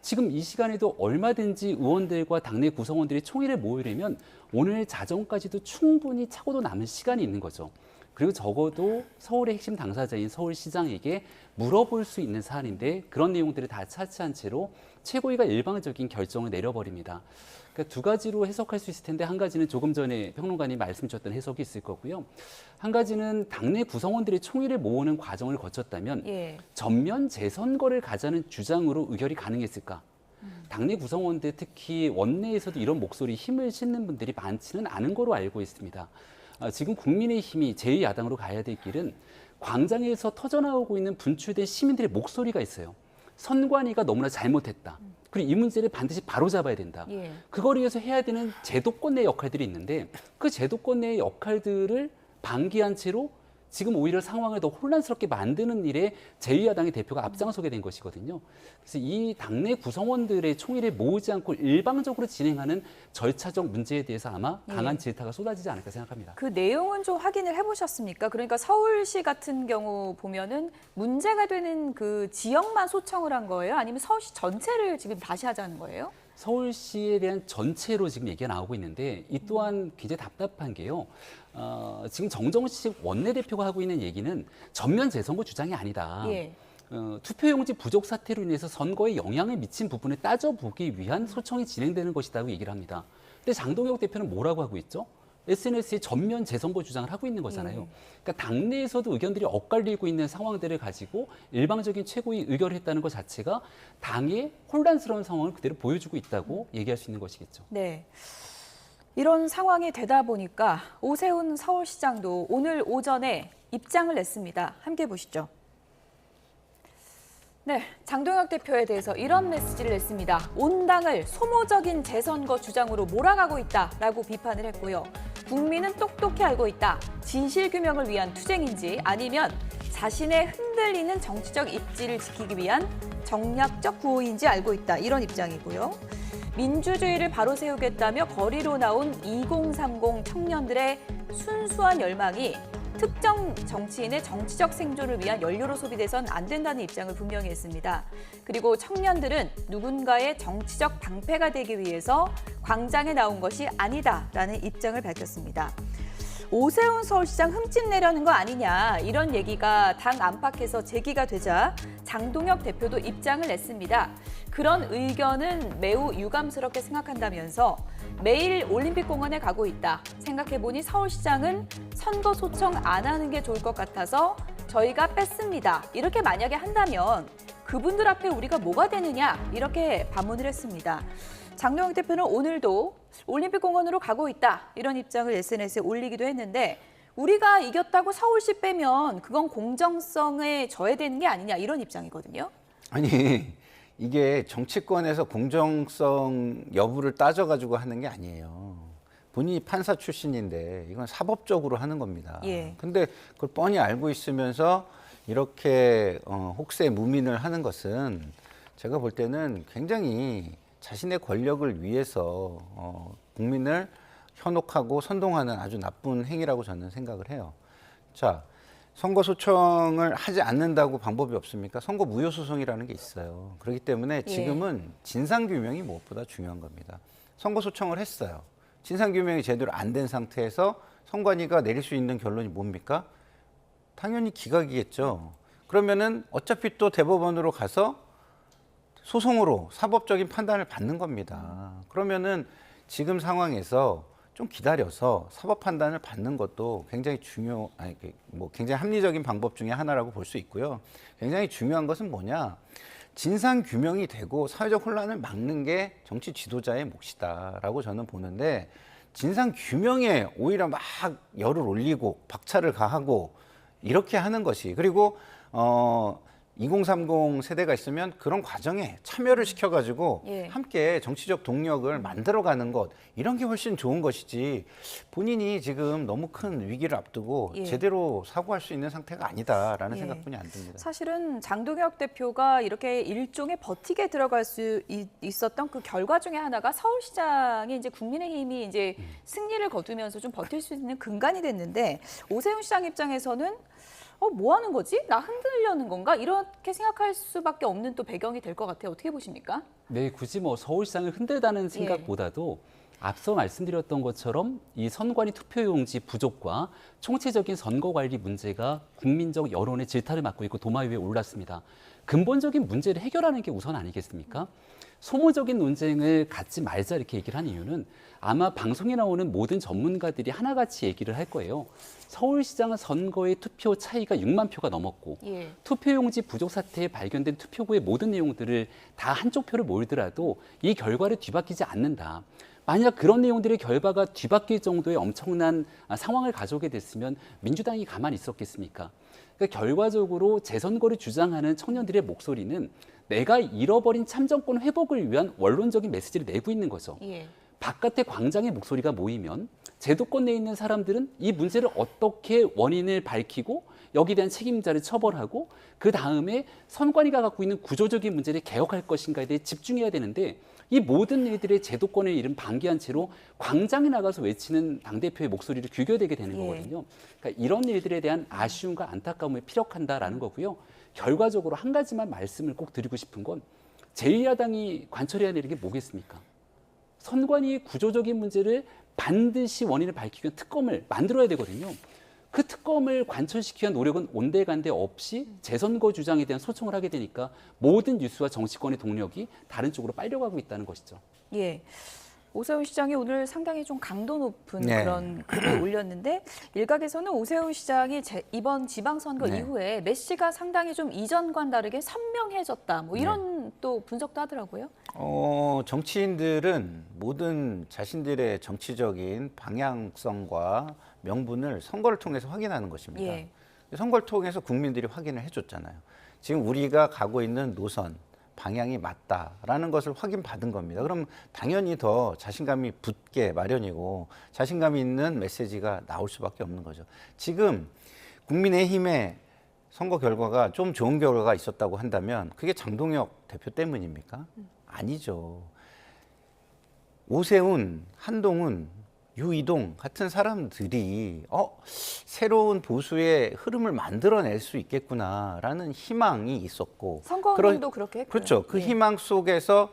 지금 이 시간에도 얼마든지 의원들과 당내 구성원들이 총회를 모이려면 오늘 자정까지도 충분히 차고도 남은 시간이 있는 거죠. 그리고 적어도 서울의 핵심 당사자인 서울시장에게 물어볼 수 있는 사안인데 그런 내용들을 다 차치한 채로 최고위가 일방적인 결정을 내려버립니다. 그러니까 두 가지로 해석할 수 있을 텐데 한 가지는 조금 전에 평론가님 말씀 주셨던 해석이 있을 거고요. 한 가지는 당내 구성원들이 총의를 모으는 과정을 거쳤다면 전면 재선거를 가자는 주장으로 의결이 가능했을까? 당내 구성원들 특히 원내에서도 이런 목소리 힘을 싣는 분들이 많지는 않은 거로 알고 있습니다. 지금 국민의힘이 제2야당으로 가야 될 길은 광장에서 터져나오고 있는 분출된 시민들의 목소리가 있어요. 선관위가 너무나 잘못했다. 그리고 이 문제를 반드시 바로잡아야 된다. 그걸 위해서 해야 되는 제도권 내 역할들이 있는데 그 제도권 내의 역할들을 방기한 채로 지금 오히려 상황을 더 혼란스럽게 만드는 일에 제2야당의 대표가 앞장서게 된 것이거든요. 그래서 이 당내 구성원들의 총의를 모으지 않고 일방적으로 진행하는 절차적 문제에 대해서 아마 강한 질타가 쏟아지지 않을까 생각합니다. 그 내용은 좀 확인을 해보셨습니까? 그러니까 서울시 같은 경우 보면은 문제가 되는 그 지역만 소청을 한 거예요? 아니면 서울시 전체를 지금 다시 하자는 거예요? 서울시에 대한 전체로 지금 얘기가 나오고 있는데 이 또한 굉장히 답답한 게요. 지금 정정식 원내대표가 하고 있는 얘기는 전면 재선거 주장이 아니다. 투표용지 부족 사태로 인해서 선거에 영향을 미친 부분을 따져보기 위한 소청이 진행되는 것이라고 얘기를 합니다. 근데 장동혁 대표는 뭐라고 하고 있죠? SNS에 전면 재선거 주장을 하고 있는 거잖아요. 그러니까 당내에서도 의견들이 엇갈리고 있는 상황들을 가지고 일방적인 최고위 의결을 했다는 것 자체가 당의 혼란스러운 상황을 그대로 보여주고 있다고 얘기할 수 있는 것이겠죠. 네. 이런 상황이 되다 보니까 오세훈 서울시장도 오늘 오전에 입장을 냈습니다. 함께 보시죠. 네, 장동혁 대표에 대해서 이런 메시지를 냈습니다. 온 당을 소모적인 재선거 주장으로 몰아가고 있다라고 비판을 했고요. 국민은 똑똑히 알고 있다. 진실규명을 위한 투쟁인지 아니면 자신의 흔들리는 정치적 입지를 지키기 위한 정략적 구호인지 알고 있다. 이런 입장이고요. 민주주의를 바로 세우겠다며 거리로 나온 2030 청년들의 순수한 열망이 특정 정치인의 정치적 생존을 위한 연료로 소비돼선 안 된다는 입장을 분명히 했습니다. 그리고 청년들은 누군가의 정치적 방패가 되기 위해서 광장에 나온 것이 아니다라는 입장을 밝혔습니다. 오세훈 서울시장 흠집 내려는 거 아니냐 이런 얘기가 당 안팎에서 제기가 되자 장동혁 대표도 입장을 냈습니다. 그런 의견은 매우 유감스럽게 생각한다면서 매일 올림픽공원에 가고 있다. 생각해보니 서울시장은 선거 소청 안 하는 게 좋을 것 같아서 저희가 뺐습니다. 이렇게 만약에 한다면 그분들 앞에 우리가 뭐가 되느냐 이렇게 반문을 했습니다. 장동혁 대표는 오늘도 올림픽공원으로 가고 있다. 이런 입장을 SNS에 올리기도 했는데 우리가 이겼다고 서울시 빼면 그건 공정성에 저해되는 게 아니냐 이런 입장이거든요. 아니 이게 정치권에서 공정성 여부를 따져가지고 하는 게 아니에요. 본인이 판사 출신인데 이건 사법적으로 하는 겁니다. 예. 근데 그걸 뻔히 알고 있으면서 이렇게 혹세 무민을 하는 것은 제가 볼 때는 굉장히 자신의 권력을 위해서 국민을 현혹하고 선동하는 아주 나쁜 행위라고 저는 생각을 해요. 자, 선거 소청을 하지 않는다고 방법이 없습니까? 선거 무효 소송이라는 게 있어요. 그렇기 때문에 지금은 진상 규명이 무엇보다 중요한 겁니다. 선거 소청을 했어요. 진상 규명이 제대로 안 된 상태에서 선관위가 내릴 수 있는 결론이 뭡니까? 당연히 기각이겠죠. 그러면은 어차피 또 대법원으로 가서 소송으로 사법적인 판단을 받는 겁니다. 그러면은 지금 상황에서 좀 기다려서 사법 판단을 받는 것도 굉장히 굉장히 합리적인 방법 중에 하나라고 볼 수 있고요. 굉장히 중요한 것은 뭐냐? 진상 규명이 되고 사회적 혼란을 막는 게 정치 지도자의 몫이다라고 저는 보는데 진상 규명에 오히려 막 열을 올리고 박차를 가하고 이렇게 하는 것이 그리고 2030 세대가 있으면 그런 과정에 참여를 시켜가지고 함께 정치적 동력을 만들어가는 것 이런 게 훨씬 좋은 것이지 본인이 지금 너무 큰 위기를 앞두고 제대로 사고할 수 있는 상태가 아니다라는 생각뿐이 안 듭니다. 사실은 장동혁 대표가 이렇게 일종의 버티게 들어갈 수 있었던 그 결과 중에 하나가 서울시장이 이제 국민의힘이 이제 승리를 거두면서 좀 버틸 수 있는 근간이 됐는데 오세훈 시장 입장에서는 뭐 하는 거지? 나 흔들려는 건가? 이렇게 생각할 수밖에 없는 또 배경이 될 것 같아요. 어떻게 보십니까? 네, 굳이 뭐 서울시장을 흔들다는 생각보다도 앞서 말씀드렸던 것처럼 이 선관위 투표용지 부족과 총체적인 선거 관리 문제가 국민적 여론의 질타를 맞고 있고 도마 위에 올랐습니다. 근본적인 문제를 해결하는 게 우선 아니겠습니까? 소모적인 논쟁을 갖지 말자 이렇게 얘기를 한 이유는 아마 방송에 나오는 모든 전문가들이 하나같이 얘기를 할 거예요. 서울시장 선거의 투표 차이가 6만 표가 넘었고 투표용지 부족 사태에 발견된 투표구의 모든 내용들을 다 한쪽 표를 몰더라도 이 결과를 뒤바뀌지 않는다. 만약 그런 내용들의 결과가 뒤바뀔 정도의 엄청난 상황을 가져오게 됐으면 민주당이 가만히 있었겠습니까? 그러니까 결과적으로 재선거를 주장하는 청년들의 목소리는 내가 잃어버린 참정권 회복을 위한 원론적인 메시지를 내고 있는 거죠. 바깥에 광장의 목소리가 모이면 제도권 내에 있는 사람들은 이 문제를 어떻게 원인을 밝히고 여기에 대한 책임자를 처벌하고 그 다음에 선관위가 갖고 있는 구조적인 문제를 개혁할 것인가에 대해 집중해야 되는데 이 모든 일들의 제도권의 이름 방기한 채로 광장에 나가서 외치는 당대표의 목소리를 귀결되게 되는 거거든요. 그러니까 이런 일들에 대한 아쉬움과 안타까움을 피력한다라는 거고요. 결과적으로 한 가지만 말씀을 꼭 드리고 싶은 건 제1야당이 관철해야 되는 게 뭐겠습니까? 선관위의 구조적인 문제를 반드시 원인을 밝히기 위한 특검을 만들어야 되거든요. 그 특검을 관철시키기 위한 노력은 온데간데 없이 재선거 주장에 대한 소청을 하게 되니까 모든 뉴스와 정치권의 동력이 다른 쪽으로 빨려가고 있다는 것이죠. 오세훈 시장이 오늘 상당히 좀 강도 높은 그런 글을 올렸는데 일각에서는 오세훈 시장이 이번 지방선거 이후에 메시가 상당히 좀 이전과는 다르게 선명해졌다. 뭐 이런 또 분석도 하더라고요. 정치인들은 모든 자신들의 정치적인 방향성과 명분을 선거를 통해서 확인하는 것입니다. 선거를 통해서 국민들이 확인을 해줬잖아요. 지금 우리가 가고 있는 노선, 방향이 맞다라는 것을 확인받은 겁니다. 그럼 당연히 더 자신감이 붙게 마련이고 자신감이 있는 메시지가 나올 수밖에 없는 거죠. 지금 국민의힘의 선거 결과가 좀 좋은 결과가 있었다고 한다면 그게 장동혁 대표 때문입니까? 아니죠. 오세훈, 한동훈, 유이동 같은 사람들이 새로운 보수의 흐름을 만들어낼 수 있겠구나라는 희망이 있었고 선거운동도 그렇게 했고요. 그렇죠. 그 희망 속에서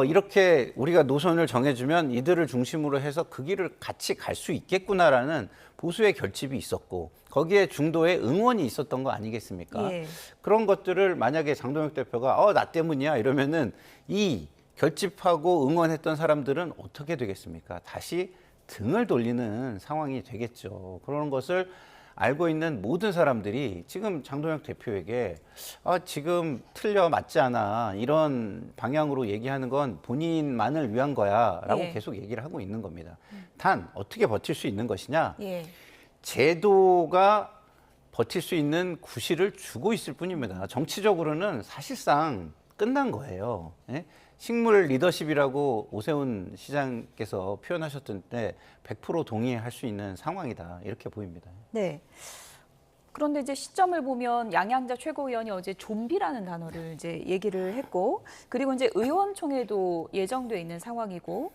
이렇게 우리가 노선을 정해주면 이들을 중심으로 해서 그 길을 같이 갈 수 있겠구나라는 보수의 결집이 있었고 거기에 중도의 응원이 있었던 거 아니겠습니까? 예. 그런 것들을 만약에 장동혁 대표가 나 때문이야 이러면은 이 결집하고 응원했던 사람들은 어떻게 되겠습니까? 다시 등을 돌리는 상황이 되겠죠. 그런 것을 알고 있는 모든 사람들이 지금 장동혁 대표에게 지금 틀려 맞지 않아 이런 방향으로 얘기하는 건 본인만을 위한 거야 라고 예. 계속 얘기를 하고 있는 겁니다. 단 어떻게 버틸 수 있는 것이냐 예. 제도가 버틸 수 있는 구실을 주고 있을 뿐입니다. 정치적으로는 사실상 끝난 거예요. 예? 식물 리더십이라고 오세훈 시장께서 표현하셨던 때 100% 동의할 수 있는 상황이다 이렇게 보입니다. 네. 그런데 이제 시점을 보면 양양자 최고위원이 어제 좀비라는 단어를 이제 얘기를 했고, 그리고 이제 의원총회도 예정돼 있는 상황이고,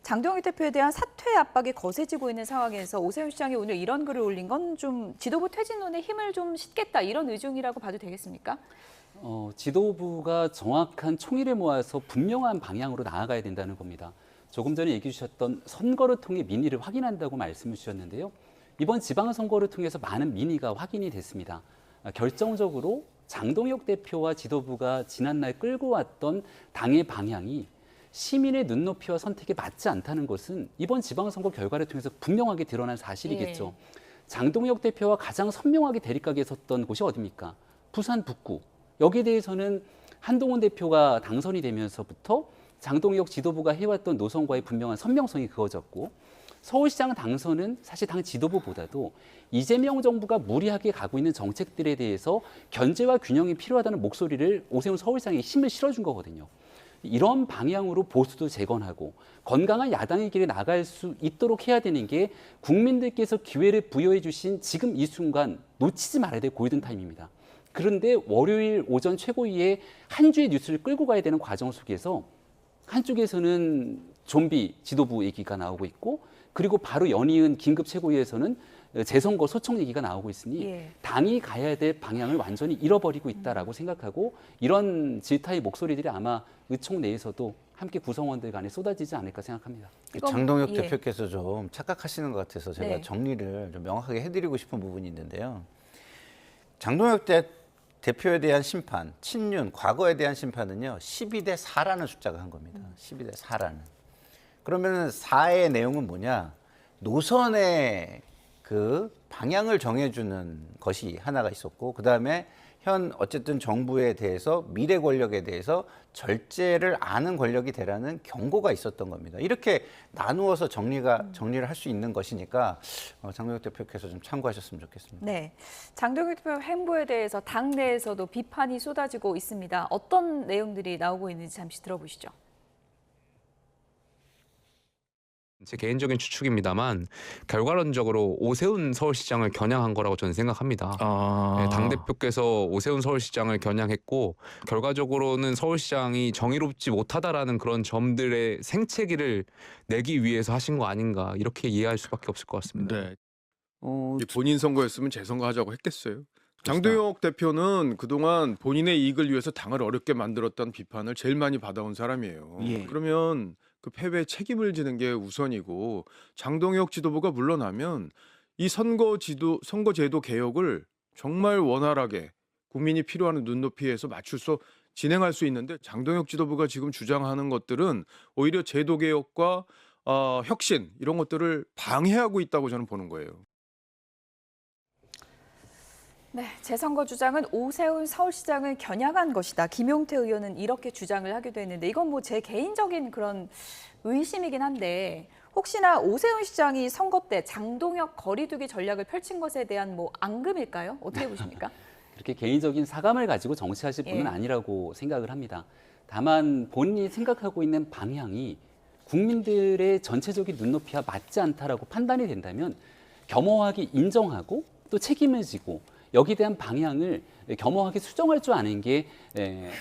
장동혁 대표에 대한 사퇴 압박이 거세지고 있는 상황에서 오세훈 시장이 오늘 이런 글을 올린 건 좀 지도부 퇴진론에 힘을 좀 싣겠다 이런 의중이라고 봐도 되겠습니까? 지도부가 정확한 총의를 모아서 분명한 방향으로 나아가야 된다는 겁니다. 조금 전에 얘기해 주셨던 선거를 통해 민의를 확인한다고 말씀을 주셨는데요. 이번 지방선거를 통해서 많은 민의가 확인이 됐습니다. 결정적으로 장동혁 대표와 지도부가 지난날 끌고 왔던 당의 방향이 시민의 눈높이와 선택에 맞지 않다는 것은 이번 지방선거 결과를 통해서 분명하게 드러난 사실이겠죠. 예. 장동혁 대표와 가장 선명하게 대립각에 섰던 곳이 어디입니까? 부산 북구. 여기에 대해서는 한동훈 대표가 당선이 되면서부터 장동혁 지도부가 해왔던 노선과의 분명한 선명성이 그어졌고, 서울시장 당선은 사실 당 지도부보다도 이재명 정부가 무리하게 가고 있는 정책들에 대해서 견제와 균형이 필요하다는 목소리를 오세훈 서울시장에 힘을 실어준 거거든요. 이런 방향으로 보수도 재건하고 건강한 야당의 길에 나갈 수 있도록 해야 되는 게 국민들께서 기회를 부여해 주신 지금 이 순간 놓치지 말아야 될 골든타임입니다. 그런데 월요일 오전 최고위에 한 주의 뉴스를 끌고 가야 되는 과정 속에서 한쪽에서는 좀비 지도부 얘기가 나오고 있고, 그리고 바로 연이은 긴급 최고위에서는 재선거 소청 얘기가 나오고 있으니 예. 당이 가야 될 방향을 완전히 잃어버리고 있다라고 생각하고, 이런 질타의 목소리들이 아마 의총 내에서도 함께 구성원들 간에 쏟아지지 않을까 생각합니다. 장동혁 예. 대표께서 좀 착각하시는 것 같아서 제가 네. 정리를 좀 명확하게 해드리고 싶은 부분이 있는데요. 장동혁 대표에 대한 심판, 친윤, 과거에 대한 심판은요, 12대 4라는 숫자가 한 겁니다. 12대 4라는. 그러면 4의 내용은 뭐냐? 노선의 그 방향을 정해주는 것이 하나가 있었고, 그 다음에 어쨌든 정부에 대해서, 미래 권력에 대해서 절제를 아는 권력이 되라는 경고가 있었던 겁니다. 이렇게 나누어서 정리를 할 수 있는 것이니까 장동혁 대표께서 좀 참고하셨으면 좋겠습니다. 네, 장동혁 대표 행보에 대해서 당 내에서도 비판이 쏟아지고 있습니다. 어떤 내용들이 나오고 있는지 잠시 들어보시죠. 제 개인적인 추측입니다만 결과론적으로 오세훈 서울시장을 겨냥한 거라고 저는 생각합니다. 네, 당대표께서 오세훈 서울시장을 겨냥했고 결과적으로는 서울시장이 정의롭지 못하다라는 그런 점들의 생채기를 내기 위해서 하신 거 아닌가 이렇게 이해할 수밖에 없을 것 같습니다. 네. 본인 선거였으면 재선거 하자고 했겠어요. 장동혁 대표는 그동안 본인의 이익을 위해서 당을 어렵게 만들었다는 비판을 제일 많이 받아온 사람이에요. 예. 그러면 그 패배에 책임을 지는 게 우선이고, 장동혁 지도부가 물러나면 이 선거제도 개혁을 정말 원활하게 국민이 필요하는 눈높이에서 진행할 수 있는데, 장동혁 지도부가 지금 주장하는 것들은 오히려 제도 개혁과 혁신 이런 것들을 방해하고 있다고 저는 보는 거예요. 네, 재선거 주장은 오세훈 서울시장을 겨냥한 것이다. 김용태 의원은 이렇게 주장을 하기도 했는데, 이건 뭐 제 개인적인 그런 의심이긴 한데, 혹시나 오세훈 시장이 선거 때 장동혁 거리두기 전략을 펼친 것에 대한 뭐 앙금일까요? 어떻게 보십니까? 그렇게 개인적인 사감을 가지고 정치하실 분은 아니라고 생각을 합니다. 다만 본인이 생각하고 있는 방향이 국민들의 전체적인 눈높이와 맞지 않다라고 판단이 된다면 겸허하게 인정하고 또 책임을 지고 여기에 대한 방향을 겸허하게 수정할 줄 아는 게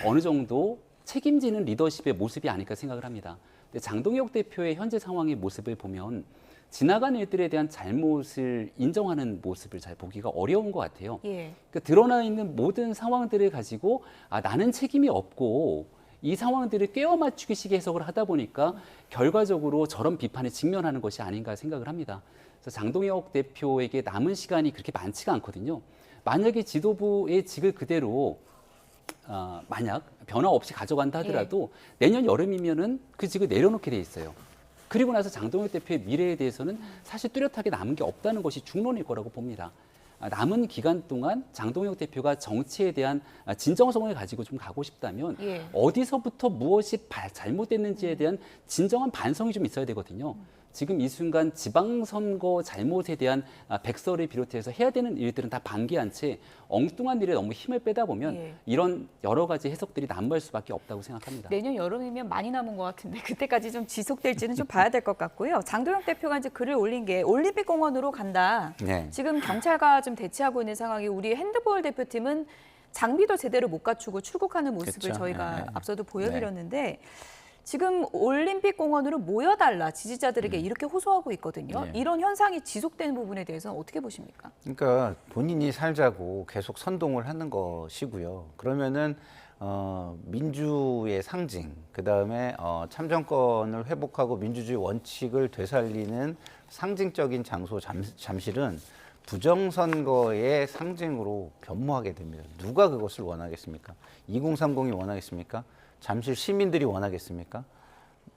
어느 정도 책임지는 리더십의 모습이 아닐까 생각을 합니다. 근데 장동혁 대표의 현재 상황의 모습을 보면 지나간 일들에 대한 잘못을 인정하는 모습을 잘 보기가 어려운 것 같아요. 그러니까 드러나 있는 모든 상황들을 가지고 나는 책임이 없고 이 상황들을 꿰어 맞추기식 해석을 하다 보니까 결과적으로 저런 비판에 직면하는 것이 아닌가 생각을 합니다. 그래서 장동혁 대표에게 남은 시간이 그렇게 많지가 않거든요. 만약에 지도부의 직을 그대로 만약 변화 없이 가져간다 하더라도 내년 여름이면은 그 직을 내려놓게 돼 있어요. 그리고 나서 장동혁 대표의 미래에 대해서는 사실 뚜렷하게 남은 게 없다는 것이 중론일 거라고 봅니다. 남은 기간 동안 장동혁 대표가 정치에 대한 진정성을 가지고 좀 가고 싶다면 어디서부터 무엇이 잘못됐는지에 대한 진정한 반성이 좀 있어야 되거든요. 지금 이 순간 지방선거 잘못에 대한 백서를 비롯해서 해야 되는 일들은 다 방기한 채 엉뚱한 일에 너무 힘을 빼다 보면 이런 여러 가지 해석들이 난무할 수밖에 없다고 생각합니다. 내년 여름이면 많이 남은 것 같은데 그때까지 좀 지속될지는 좀 봐야 될 것 같고요. 장동혁 대표가 이제 글을 올린 게 올림픽공원으로 간다. 지금 경찰과 좀 대치하고 있는 상황이 우리 핸드볼 대표팀은 장비도 제대로 못 갖추고 출국하는 모습을 저희가 앞서도 보여드렸는데 지금 올림픽공원으로 모여달라 지지자들에게 이렇게 호소하고 있거든요. 이런 현상이 지속되는 부분에 대해서는 어떻게 보십니까? 그러니까 본인이 살자고 계속 선동을 하는 것이고요. 그러면은 민주의 상징, 그다음에 참정권을 회복하고 민주주의 원칙을 되살리는 상징적인 장소 잠실은 부정선거의 상징으로 변모하게 됩니다. 누가 그것을 원하겠습니까? 2030이 원하겠습니까? 잠실 시민들이 원하겠습니까?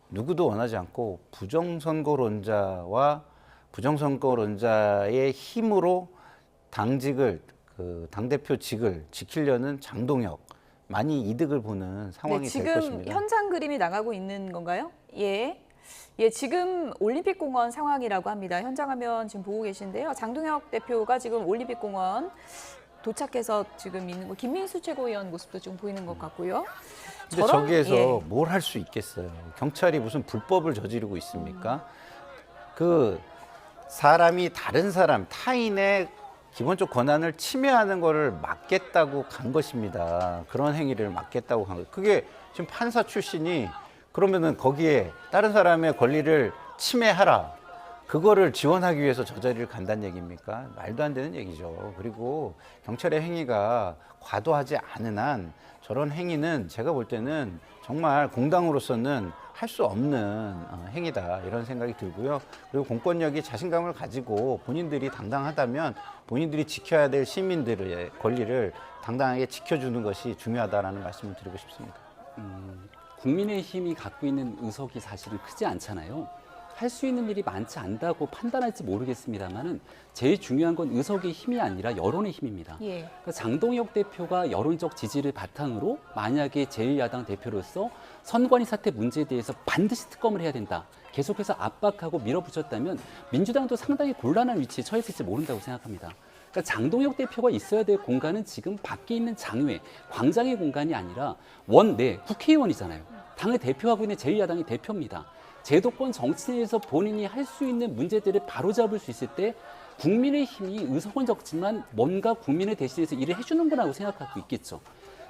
누구도 원하지 않고 부정선거론자와 부정선거론자의 힘으로 당직을 당대표직을 지키려는 장동혁 많이 이득을 보는 상황이 될 것입니다. 지금 현장 그림이 나가고 있는 건가요? 지금 올림픽공원 상황이라고 합니다. 현장 화면 지금 보고 계신데요. 장동혁 대표가 지금 올림픽공원 도착해서 지금 있는 거 김민수 최고위원 모습도 좀 보이는 것 같고요. 근데 저기에서 뭘 할 수 있겠어요? 경찰이 무슨 불법을 저지르고 있습니까? 그 사람이 다른 사람, 타인의 기본적 권한을 침해하는 거를 막겠다고 간 것입니다. 그런 행위를 막겠다고 간 거예요. 그게 지금 판사 출신이 그러면은 거기에 다른 사람의 권리를 침해하라. 그거를 지원하기 위해서 저 자리를 간다는 얘기입니까? 말도 안 되는 얘기죠. 그리고 경찰의 행위가 과도하지 않은 한 저런 행위는 제가 볼 때는 정말 공당으로서는 할 수 없는 행위다 이런 생각이 들고요. 그리고 공권력이 자신감을 가지고 본인들이 당당하다면 본인들이 지켜야 될 시민들의 권리를 당당하게 지켜주는 것이 중요하다라는 말씀을 드리고 싶습니다. 국민의힘이 갖고 있는 의석이 사실은 크지 않잖아요. 할 수 있는 일이 많지 않다고 판단할지 모르겠습니다만은 제일 중요한 건 의석의 힘이 아니라 여론의 힘입니다. 그러니까 장동혁 대표가 여론적 지지를 바탕으로 만약에 제1야당 대표로서 선관위 사태 문제에 대해서 반드시 특검을 해야 된다. 계속해서 압박하고 밀어붙였다면 민주당도 상당히 곤란한 위치에 처했을지 모른다고 생각합니다. 그러니까 장동혁 대표가 있어야 될 공간은 지금 밖에 있는 장외, 광장의 공간이 아니라 국회의원이잖아요. 당을 대표하고 있는 제1야당의 대표입니다. 제도권 정치 내에서 본인이 할 수 있는 문제들을 바로잡을 수 있을 때 국민의힘이 의석은 적지만 뭔가 국민을 대신해서 일을 해주는 거라고 생각하고 있겠죠.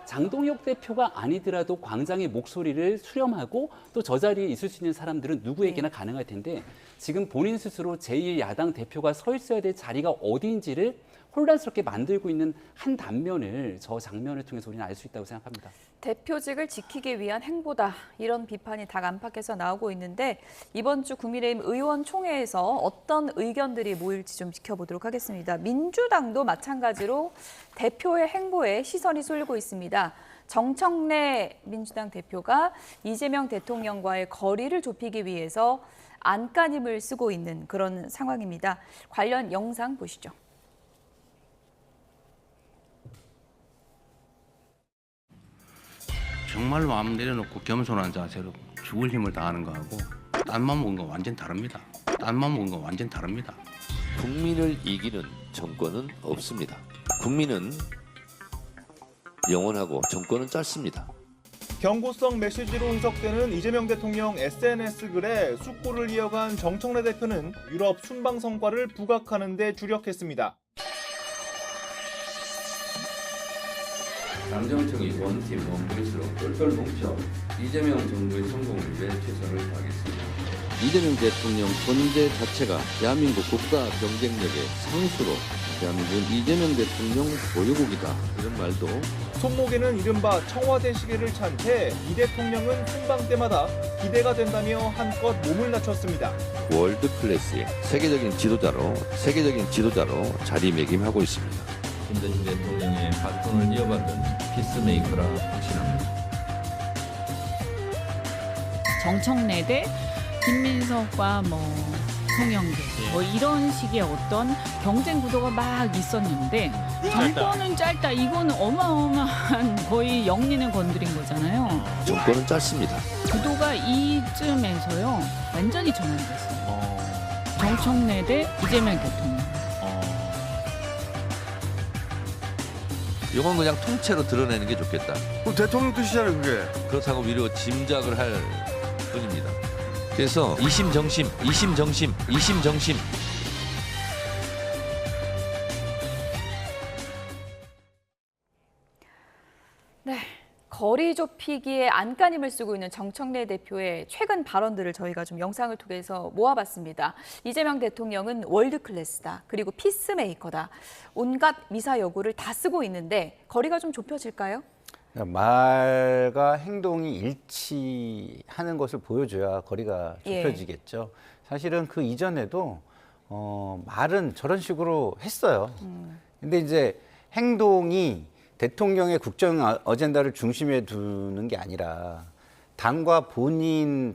장동혁 대표가 아니더라도 광장의 목소리를 수렴하고 또 저 자리에 있을 수 있는 사람들은 누구에게나 가능할 텐데 지금 본인 스스로 제1야당 대표가 서 있어야 될 자리가 어디인지를 혼란스럽게 만들고 있는 한 단면을 저 장면을 통해서 우리는 알 수 있다고 생각합니다. 대표직을 지키기 위한 행보다 이런 비판이 각 안팎에서 나오고 있는데 이번 주 국민의힘 의원총회에서 어떤 의견들이 모일지 좀 지켜보도록 하겠습니다. 민주당도 마찬가지로 대표의 행보에 시선이 쏠리고 있습니다. 정청래 민주당 대표가 이재명 대통령과의 거리를 좁히기 위해서 안간힘을 쓰고 있는 그런 상황입니다. 관련 영상 보시죠. 정말 마음 내려놓고 겸손한 자세로 죽을 힘을 다하는 거하고 딴맘 먹은 거 완전 다릅니다. 딴맘 먹은 거 완전 다릅니다. 국민을 이기는 정권은 없습니다. 국민은 영원하고 정권은 짧습니다. 경고성 메시지로 해석되는 이재명 대통령 SNS 글에 숙고를 이어간 정청래 대표는 유럽 순방 성과를 부각하는 데 주력했습니다. 당정청이 원팀 원보이스로 똘똘 뭉쳐 이재명 정부의 성공을 위해 최선을 다하겠습니다. 이재명 대통령 존재 자체가 대한민국 국가 경쟁력의 상수로 대한민국은 이재명 대통령 보유국이다. 이런 말도 손목에는 이른바 청와대 시계를 찬 채 이 대통령은 순방 때마다 기대가 된다며 한껏 몸을 낮췄습니다. 월드 클래스의 세계적인 지도자로 자리매김하고 있습니다. 김대중 대통령의 바톤을 이어받은 피스메이커라 확신합니다. 정청래 대 김민석과 송영길 이런 식의 어떤 경쟁 구도가 막 있었는데 정권은 짧다. 이건 어마어마한 거의 영린을 건드린 거잖아요. 정권은 짧습니다. 구도가 이쯤에서요 완전히 전환됐어요. 정청래 대 이재명 대통령. 이건 그냥 통째로 드러내는 게 좋겠다. 그럼 대통령 뜻이잖아요, 그게. 그렇다고 위로 짐작을 할 뿐입니다. 그래서 이심정심. 네, 거리 좁히기에 안간힘을 쓰고 있는 정청래 대표의 최근 발언들을 저희가 좀 영상을 통해서 모아봤습니다. 이재명 대통령은 월드클래스다. 그리고 피스메이커다. 온갖 미사여구를 다 쓰고 있는데 거리가 좀 좁혀질까요? 말과 행동이 일치하는 것을 보여줘야 거리가 좁혀지겠죠. 사실은 그 이전에도 말은 저런 식으로 했어요. 근데 이제 행동이 대통령의 국정 어젠다를 중심에 두는 게 아니라 당과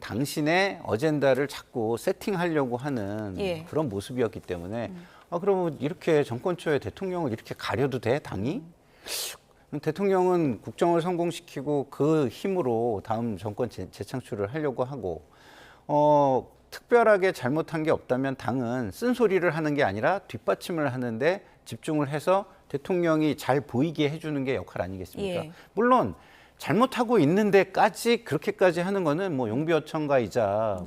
당신의 어젠다를 자꾸 세팅하려고 하는 그런 모습이었기 때문에 그러면 이렇게 정권 초에 대통령을 이렇게 가려도 돼, 당이? 대통령은 국정을 성공시키고 그 힘으로 다음 정권 재창출을 하려고 하고 특별하게 잘못한 게 없다면 당은 쓴소리를 하는 게 아니라 뒷받침을 하는데 집중을 해서 대통령이 잘 보이게 해주는 게 역할 아니겠습니까? 물론 잘못하고 있는데까지 그렇게까지 하는 거는 용비어천가이자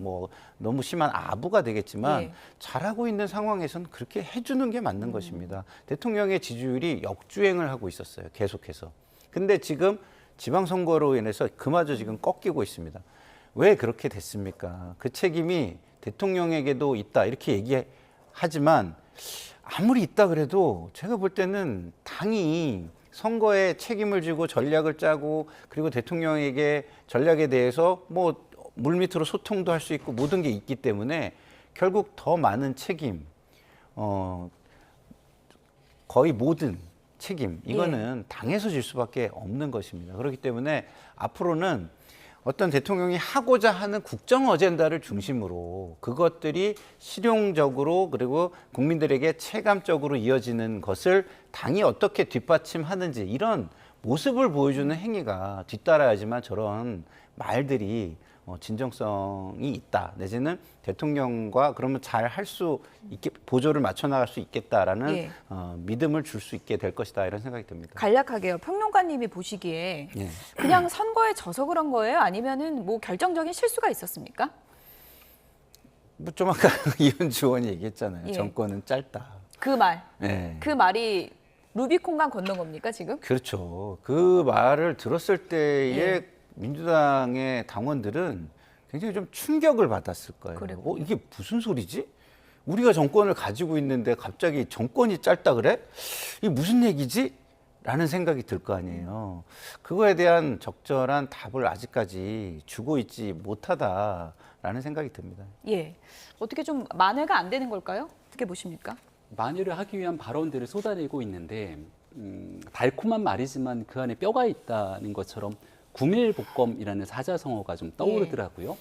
너무 심한 아부가 되겠지만 잘하고 있는 상황에서는 그렇게 해주는 게 맞는 것입니다. 대통령의 지지율이 역주행을 하고 있었어요, 계속해서. 근데 지금 지방선거로 인해서 그마저 지금 꺾이고 있습니다. 왜 그렇게 됐습니까? 그 책임이 대통령에게도 있다 이렇게 얘기하지만 아무리 있다 그래도 제가 볼 때는 당이 선거에 책임을 지고 전략을 짜고 그리고 대통령에게 전략에 대해서 물밑으로 소통도 할 수 있고 모든 게 있기 때문에 결국 더 많은 책임, 거의 모든 책임 이거는 당에서 질 수밖에 없는 것입니다. 그렇기 때문에 앞으로는 어떤 대통령이 하고자 하는 국정 어젠다를 중심으로 그것들이 실용적으로 그리고 국민들에게 체감적으로 이어지는 것을 당이 어떻게 뒷받침하는지 이런 모습을 보여주는 행위가 뒤따라야지만 저런 말들이 진정성이 있다. 내지는 대통령과 그러면 잘 할 수 있게 보조를 맞춰 나갈 수 있겠다라는 믿음을 줄 수 있게 될 것이다 이런 생각이 듭니다. 간략하게요. 평론가님이 보시기에 그냥 선거에 져서 그런 거예요? 아니면은 결정적인 실수가 있었습니까? 좀 아까 이은주 의원이 얘기했잖아요. 정권은 짧다. 그 말. 그 말이 루비콘강 건넌 겁니까 지금? 그렇죠. 그 말을 들었을 때의 민주당의 당원들은 굉장히 좀 충격을 받았을 거예요. 이게 무슨 소리지? 우리가 정권을 가지고 있는데 갑자기 정권이 짧다 그래? 이게 무슨 얘기지? 라는 생각이 들 거 아니에요. 그거에 대한 적절한 답을 아직까지 주고 있지 못하다라는 생각이 듭니다. 어떻게 좀 만회가 안 되는 걸까요? 어떻게 보십니까? 만회를 하기 위한 발언들을 쏟아내고 있는데 달콤한 말이지만 그 안에 뼈가 있다는 것처럼 구밀복검이라는 사자성어가 좀 떠오르더라고요.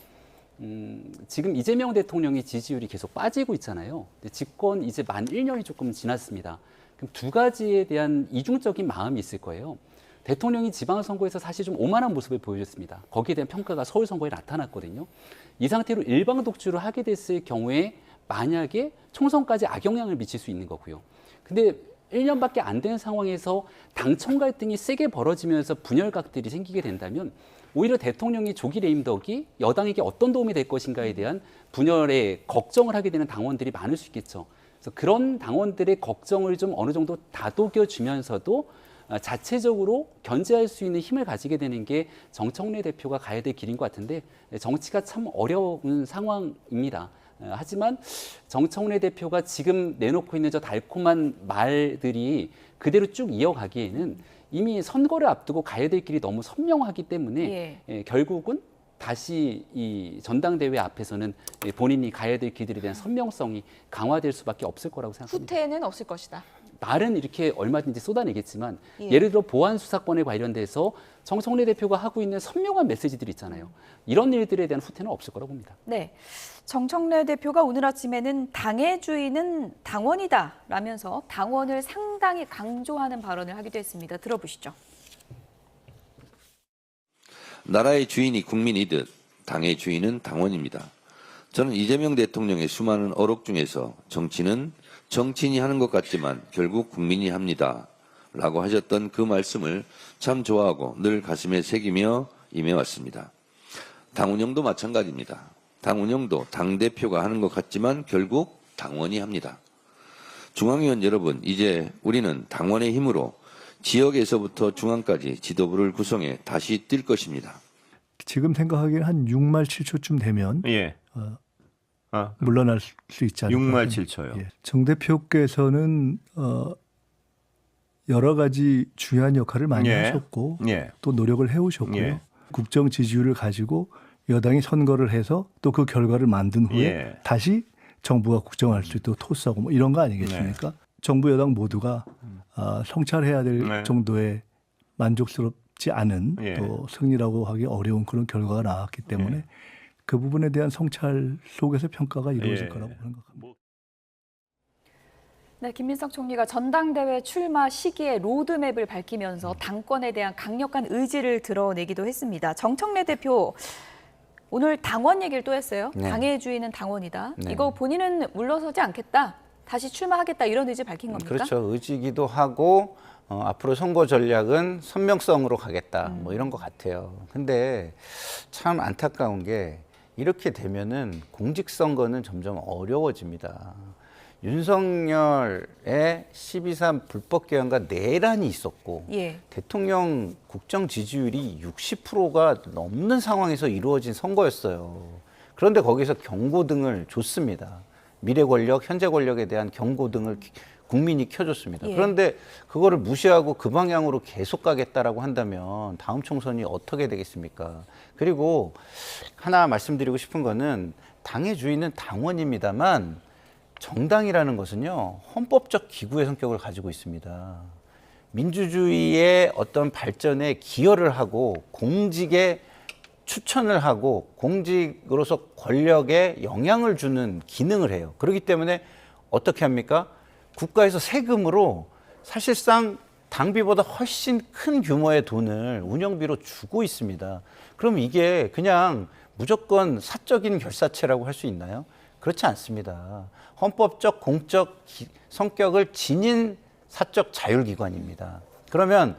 지금 이재명 대통령의 지지율이 계속 빠지고 있잖아요. 집권 이제 만 1년이 조금 지났습니다. 그럼 두 가지에 대한 이중적인 마음이 있을 거예요. 대통령이 지방선거에서 사실 좀 오만한 모습을 보여줬습니다. 거기에 대한 평가가 서울선거에 나타났거든요. 이 상태로 일방 독주를 하게 됐을 경우에 만약에 총선까지 악영향을 미칠 수 있는 거고요. 근데 1년밖에 안 된 상황에서 당청 갈등이 세게 벌어지면서 분열각들이 생기게 된다면 오히려 대통령이 조기 레임덕이 여당에게 어떤 도움이 될 것인가에 대한 분열에 걱정을 하게 되는 당원들이 많을 수 있겠죠. 그래서 그런 당원들의 걱정을 좀 어느 정도 다독여주면서도 자체적으로 견제할 수 있는 힘을 가지게 되는 게 정청래 대표가 가야 될 길인 것 같은데 정치가 참 어려운 상황입니다. 하지만 정청래 대표가 지금 내놓고 있는 저 달콤한 말들이 그대로 쭉 이어가기에는 이미 선거를 앞두고 가야 될 길이 너무 선명하기 때문에 결국은 다시 이 전당대회 앞에서는 본인이 가야 될 길들에 대한 선명성이 강화될 수밖에 없을 거라고 생각합니다. 후퇴는 없을 것이다. 말은 이렇게 얼마든지 쏟아내겠지만 예를 들어 보안 수사권에 관련돼서 정청래 대표가 하고 있는 선명한 메시지들이 있잖아요. 이런 일들에 대한 후퇴는 없을 거라고 봅니다. 네, 정청래 대표가 오늘 아침에는 당의 주인은 당원이다라면서 당원을 상당히 강조하는 발언을 하기도 했습니다. 들어보시죠. 나라의 주인이 국민이듯 당의 주인은 당원입니다. 저는 이재명 대통령의 수많은 어록 중에서 정치는 정치인이 하는 것 같지만 결국 국민이 합니다. 라고 하셨던 그 말씀을 참 좋아하고 늘 가슴에 새기며 임해왔습니다. 당 운영도 마찬가지입니다. 당 운영도 당대표가 하는 것 같지만 결국 당원이 합니다. 중앙위원 여러분, 이제 우리는 당원의 힘으로 지역에서부터 중앙까지 지도부를 구성해 다시 뛸 것입니다. 지금 생각하기에는 한 6말 7초쯤 되면 물러날 수 있지 않을까. 6말 7초요. 예. 정 대표께서는 여러 가지 중요한 역할을 많이 하셨고 또 노력을 해오셨고요. 국정 지지율을 가지고 여당이 선거를 해서 또 그 결과를 만든 후에 다시 정부가 국정할 수 있도록 토스하고 뭐 이런 거 아니겠습니까? 정부 여당 모두가 성찰해야 될 정도의 만족스럽지 않은 또 승리라고 하기 어려운 그런 결과가 나왔기 때문에 그 부분에 대한 성찰 속에서 평가가 이루어질 거라고 생각합니다. 네, 김민석 총리가 전당대회 출마 시기에 로드맵을 밝히면서 당권에 대한 강력한 의지를 드러내기도 했습니다. 정청래 대표 오늘 당원 얘기를 또 했어요. 당의 주인은 당원이다. 이거 본인은 물러서지 않겠다. 다시 출마하겠다 이런 의지 밝힌 겁니까? 그렇죠. 의지기도 하고 앞으로 선거 전략은 선명성으로 가겠다. 뭐 이런 것 같아요. 근데 참 안타까운 게 이렇게 되면은 공직선거는 점점 어려워집니다. 윤석열의 12.3 불법 개헌과 내란이 있었고 대통령 국정 지지율이 60%가 넘는 상황에서 이루어진 선거였어요. 그런데 거기서 경고등을 줬습니다. 미래 권력, 현재 권력에 대한 경고등을 국민이 켜줬습니다. 그런데 그거를 무시하고 그 방향으로 계속 가겠다라고 한다면 다음 총선이 어떻게 되겠습니까? 그리고 하나 말씀드리고 싶은 거는 당의 주인은 당원입니다만 정당이라는 것은요, 헌법적 기구의 성격을 가지고 있습니다. 민주주의의 어떤 발전에 기여를 하고 공직에 추천을 하고 공직으로서 권력에 영향을 주는 기능을 해요. 그렇기 때문에 어떻게 합니까? 국가에서 세금으로 사실상 당비보다 훨씬 큰 규모의 돈을 운영비로 주고 있습니다. 그럼 이게 그냥 무조건 사적인 결사체라고 할 수 있나요? 그렇지 않습니다. 헌법적 공적 성격을 지닌 사적 자율기관입니다. 그러면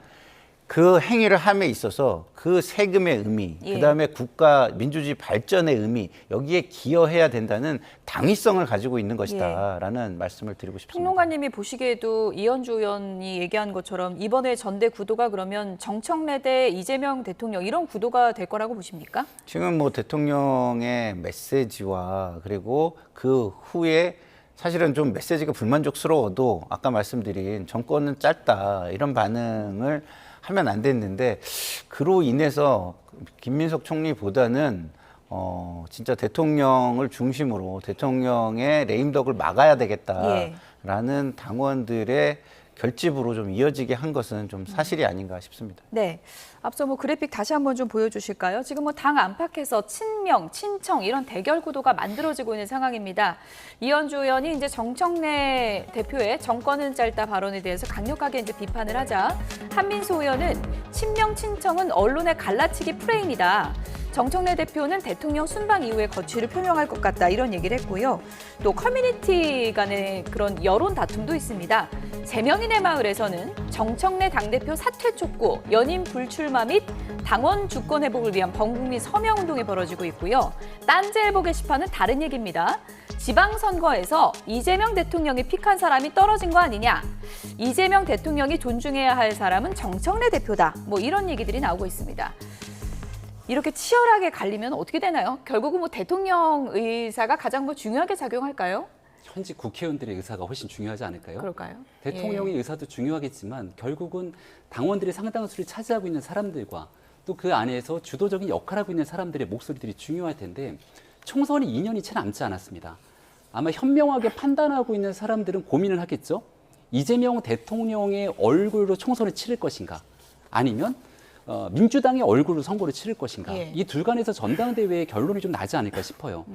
그 행위를 함에 있어서 그 세금의 의미, 그다음에 국가 민주주의 발전의 의미, 여기에 기여해야 된다는 당위성을 가지고 있는 것이다라는 말씀을 드리고 싶습니다. 평론가님이 보시기에도 이현주 의원이 얘기한 것처럼 이번에 전대 구도가 그러면 정청래 대 이재명 대통령 이런 구도가 될 거라고 보십니까? 지금 뭐 대통령의 메시지와 그리고 그 후에 사실은 좀 메시지가 불만족스러워도 아까 말씀드린 정권은 짧다 이런 반응을 하면 안 됐는데 그로 인해서 김민석 총리보다는 진짜 대통령을 중심으로 대통령의 레임덕을 막아야 되겠다라는 당원들의 결집으로 좀 이어지게 한 것은 좀 사실이 아닌가 싶습니다. 네, 앞서 뭐 그래픽 다시 한번 좀 보여주실까요? 지금 뭐 당 안팎에서 친명, 친청 이런 대결 구도가 만들어지고 있는 상황입니다. 이현주 의원이 이제 정청래 대표의 정권은 짧다 발언에 대해서 강력하게 이제 비판을 하자 한민수 의원은 친명, 친청은 언론의 갈라치기 프레임이다. 정청래 대표는 대통령 순방 이후에 거취를 표명할 것 같다 이런 얘기를 했고요. 또 커뮤니티 간의 그런 여론 다툼도 있습니다. 세명인의 마을에서는 정청래 당대표 사퇴 촉구, 연임 불출마 및 당원 주권 회복을 위한 범국민 서명운동이 벌어지고 있고요. 딴지일보 게시판은 다른 얘기입니다. 지방선거에서 이재명 대통령이 픽한 사람이 떨어진 거 아니냐. 이재명 대통령이 존중해야 할 사람은 정청래 대표다. 뭐 이런 얘기들이 나오고 있습니다. 이렇게 치열하게 갈리면 어떻게 되나요? 결국은 뭐 대통령 의사가 가장 뭐 중요하게 작용할까요? 현직 국회의원들의 의사가 훨씬 중요하지 않을까요? 그럴까요? 대통령의 의사도 중요하겠지만 결국은 당원들이 상당수를 차지하고 있는 사람들과 또 그 안에서 주도적인 역할을 하고 있는 사람들의 목소리들이 중요할 텐데 총선이 2년이 채 남지 않았습니다. 아마 현명하게 판단하고 있는 사람들은 고민을 하겠죠. 이재명 대통령의 얼굴로 총선을 치를 것인가 아니면 민주당의 얼굴로 선거를 치를 것인가. 이 둘간에서 전당대회의 결론이 좀 나지 않을까 싶어요.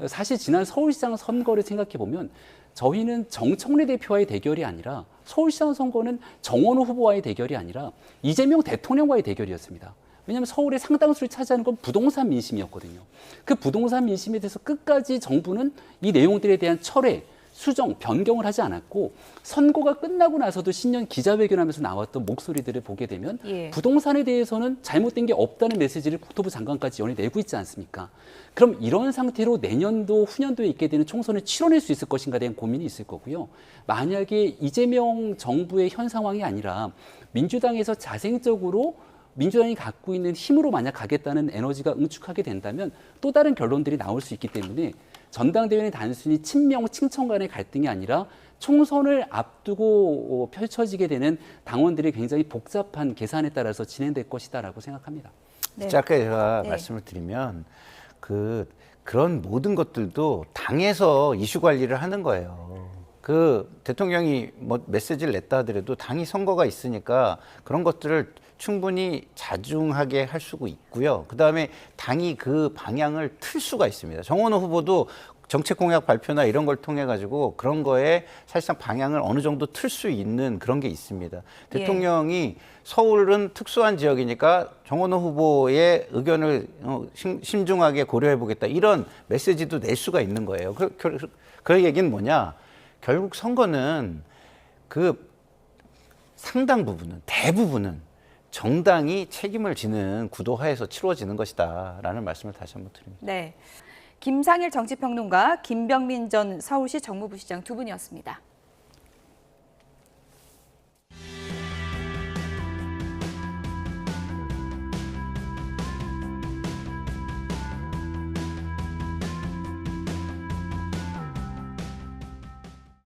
사실 지난 서울시장 선거를 생각해 보면 저희는 정청래 대표와의 대결이 아니라 서울시장 선거는 정원호 후보와의 대결이 아니라 이재명 대통령과의 대결이었습니다. 왜냐하면 서울의 상당수를 차지하는 건 부동산 민심이었거든요. 그 부동산 민심에 대해서 끝까지 정부는 이 내용들에 대한 철회, 수정, 변경을 하지 않았고 선거가 끝나고 나서도 신년 기자회견하면서 나왔던 목소리들을 보게 되면 부동산에 대해서는 잘못된 게 없다는 메시지를 국토부 장관까지 연이 내고 있지 않습니까? 그럼 이런 상태로 내년도, 후년도에 있게 되는 총선을 치러낼 수 있을 것인가에 대한 고민이 있을 거고요. 만약에 이재명 정부의 현 상황이 아니라 민주당에서 자생적으로 민주당이 갖고 있는 힘으로 만약 가겠다는 에너지가 응축하게 된다면 또 다른 결론들이 나올 수 있기 때문에 전당대회는 단순히 친명, 친청 간의 갈등이 아니라 총선을 앞두고 펼쳐지게 되는 당원들이 굉장히 복잡한 계산에 따라서 진행될 것이다라고 생각합니다. 네. 아까 제가 말씀을 드리면 그런 모든 것들도 당에서 이슈 관리를 하는 거예요. 그 대통령이 뭐 메시지를 냈다 하더라도 당이 선거가 있으니까 그런 것들을 충분히 자중하게 할 수가 있고요. 그다음에 당이 그 방향을 틀 수가 있습니다. 정원호 후보도 정책 공약 발표나 이런 걸 통해 가지고 그런 거에 사실상 방향을 어느 정도 틀 수 있는 그런 게 있습니다. 대통령이 서울은 특수한 지역이니까 정원호 후보의 의견을 신중하게 고려해 보겠다 이런 메시지도 낼 수가 있는 거예요. 그 얘기는 뭐냐? 결국 선거는 그 상당 부분은 대부분은 정당이 책임을 지는 구도하에서 치러지는 것이다라는 말씀을 다시 한번 드립니다. 네, 김상일 정치평론가, 김병민 전 서울시 정무부시장 두 분이었습니다.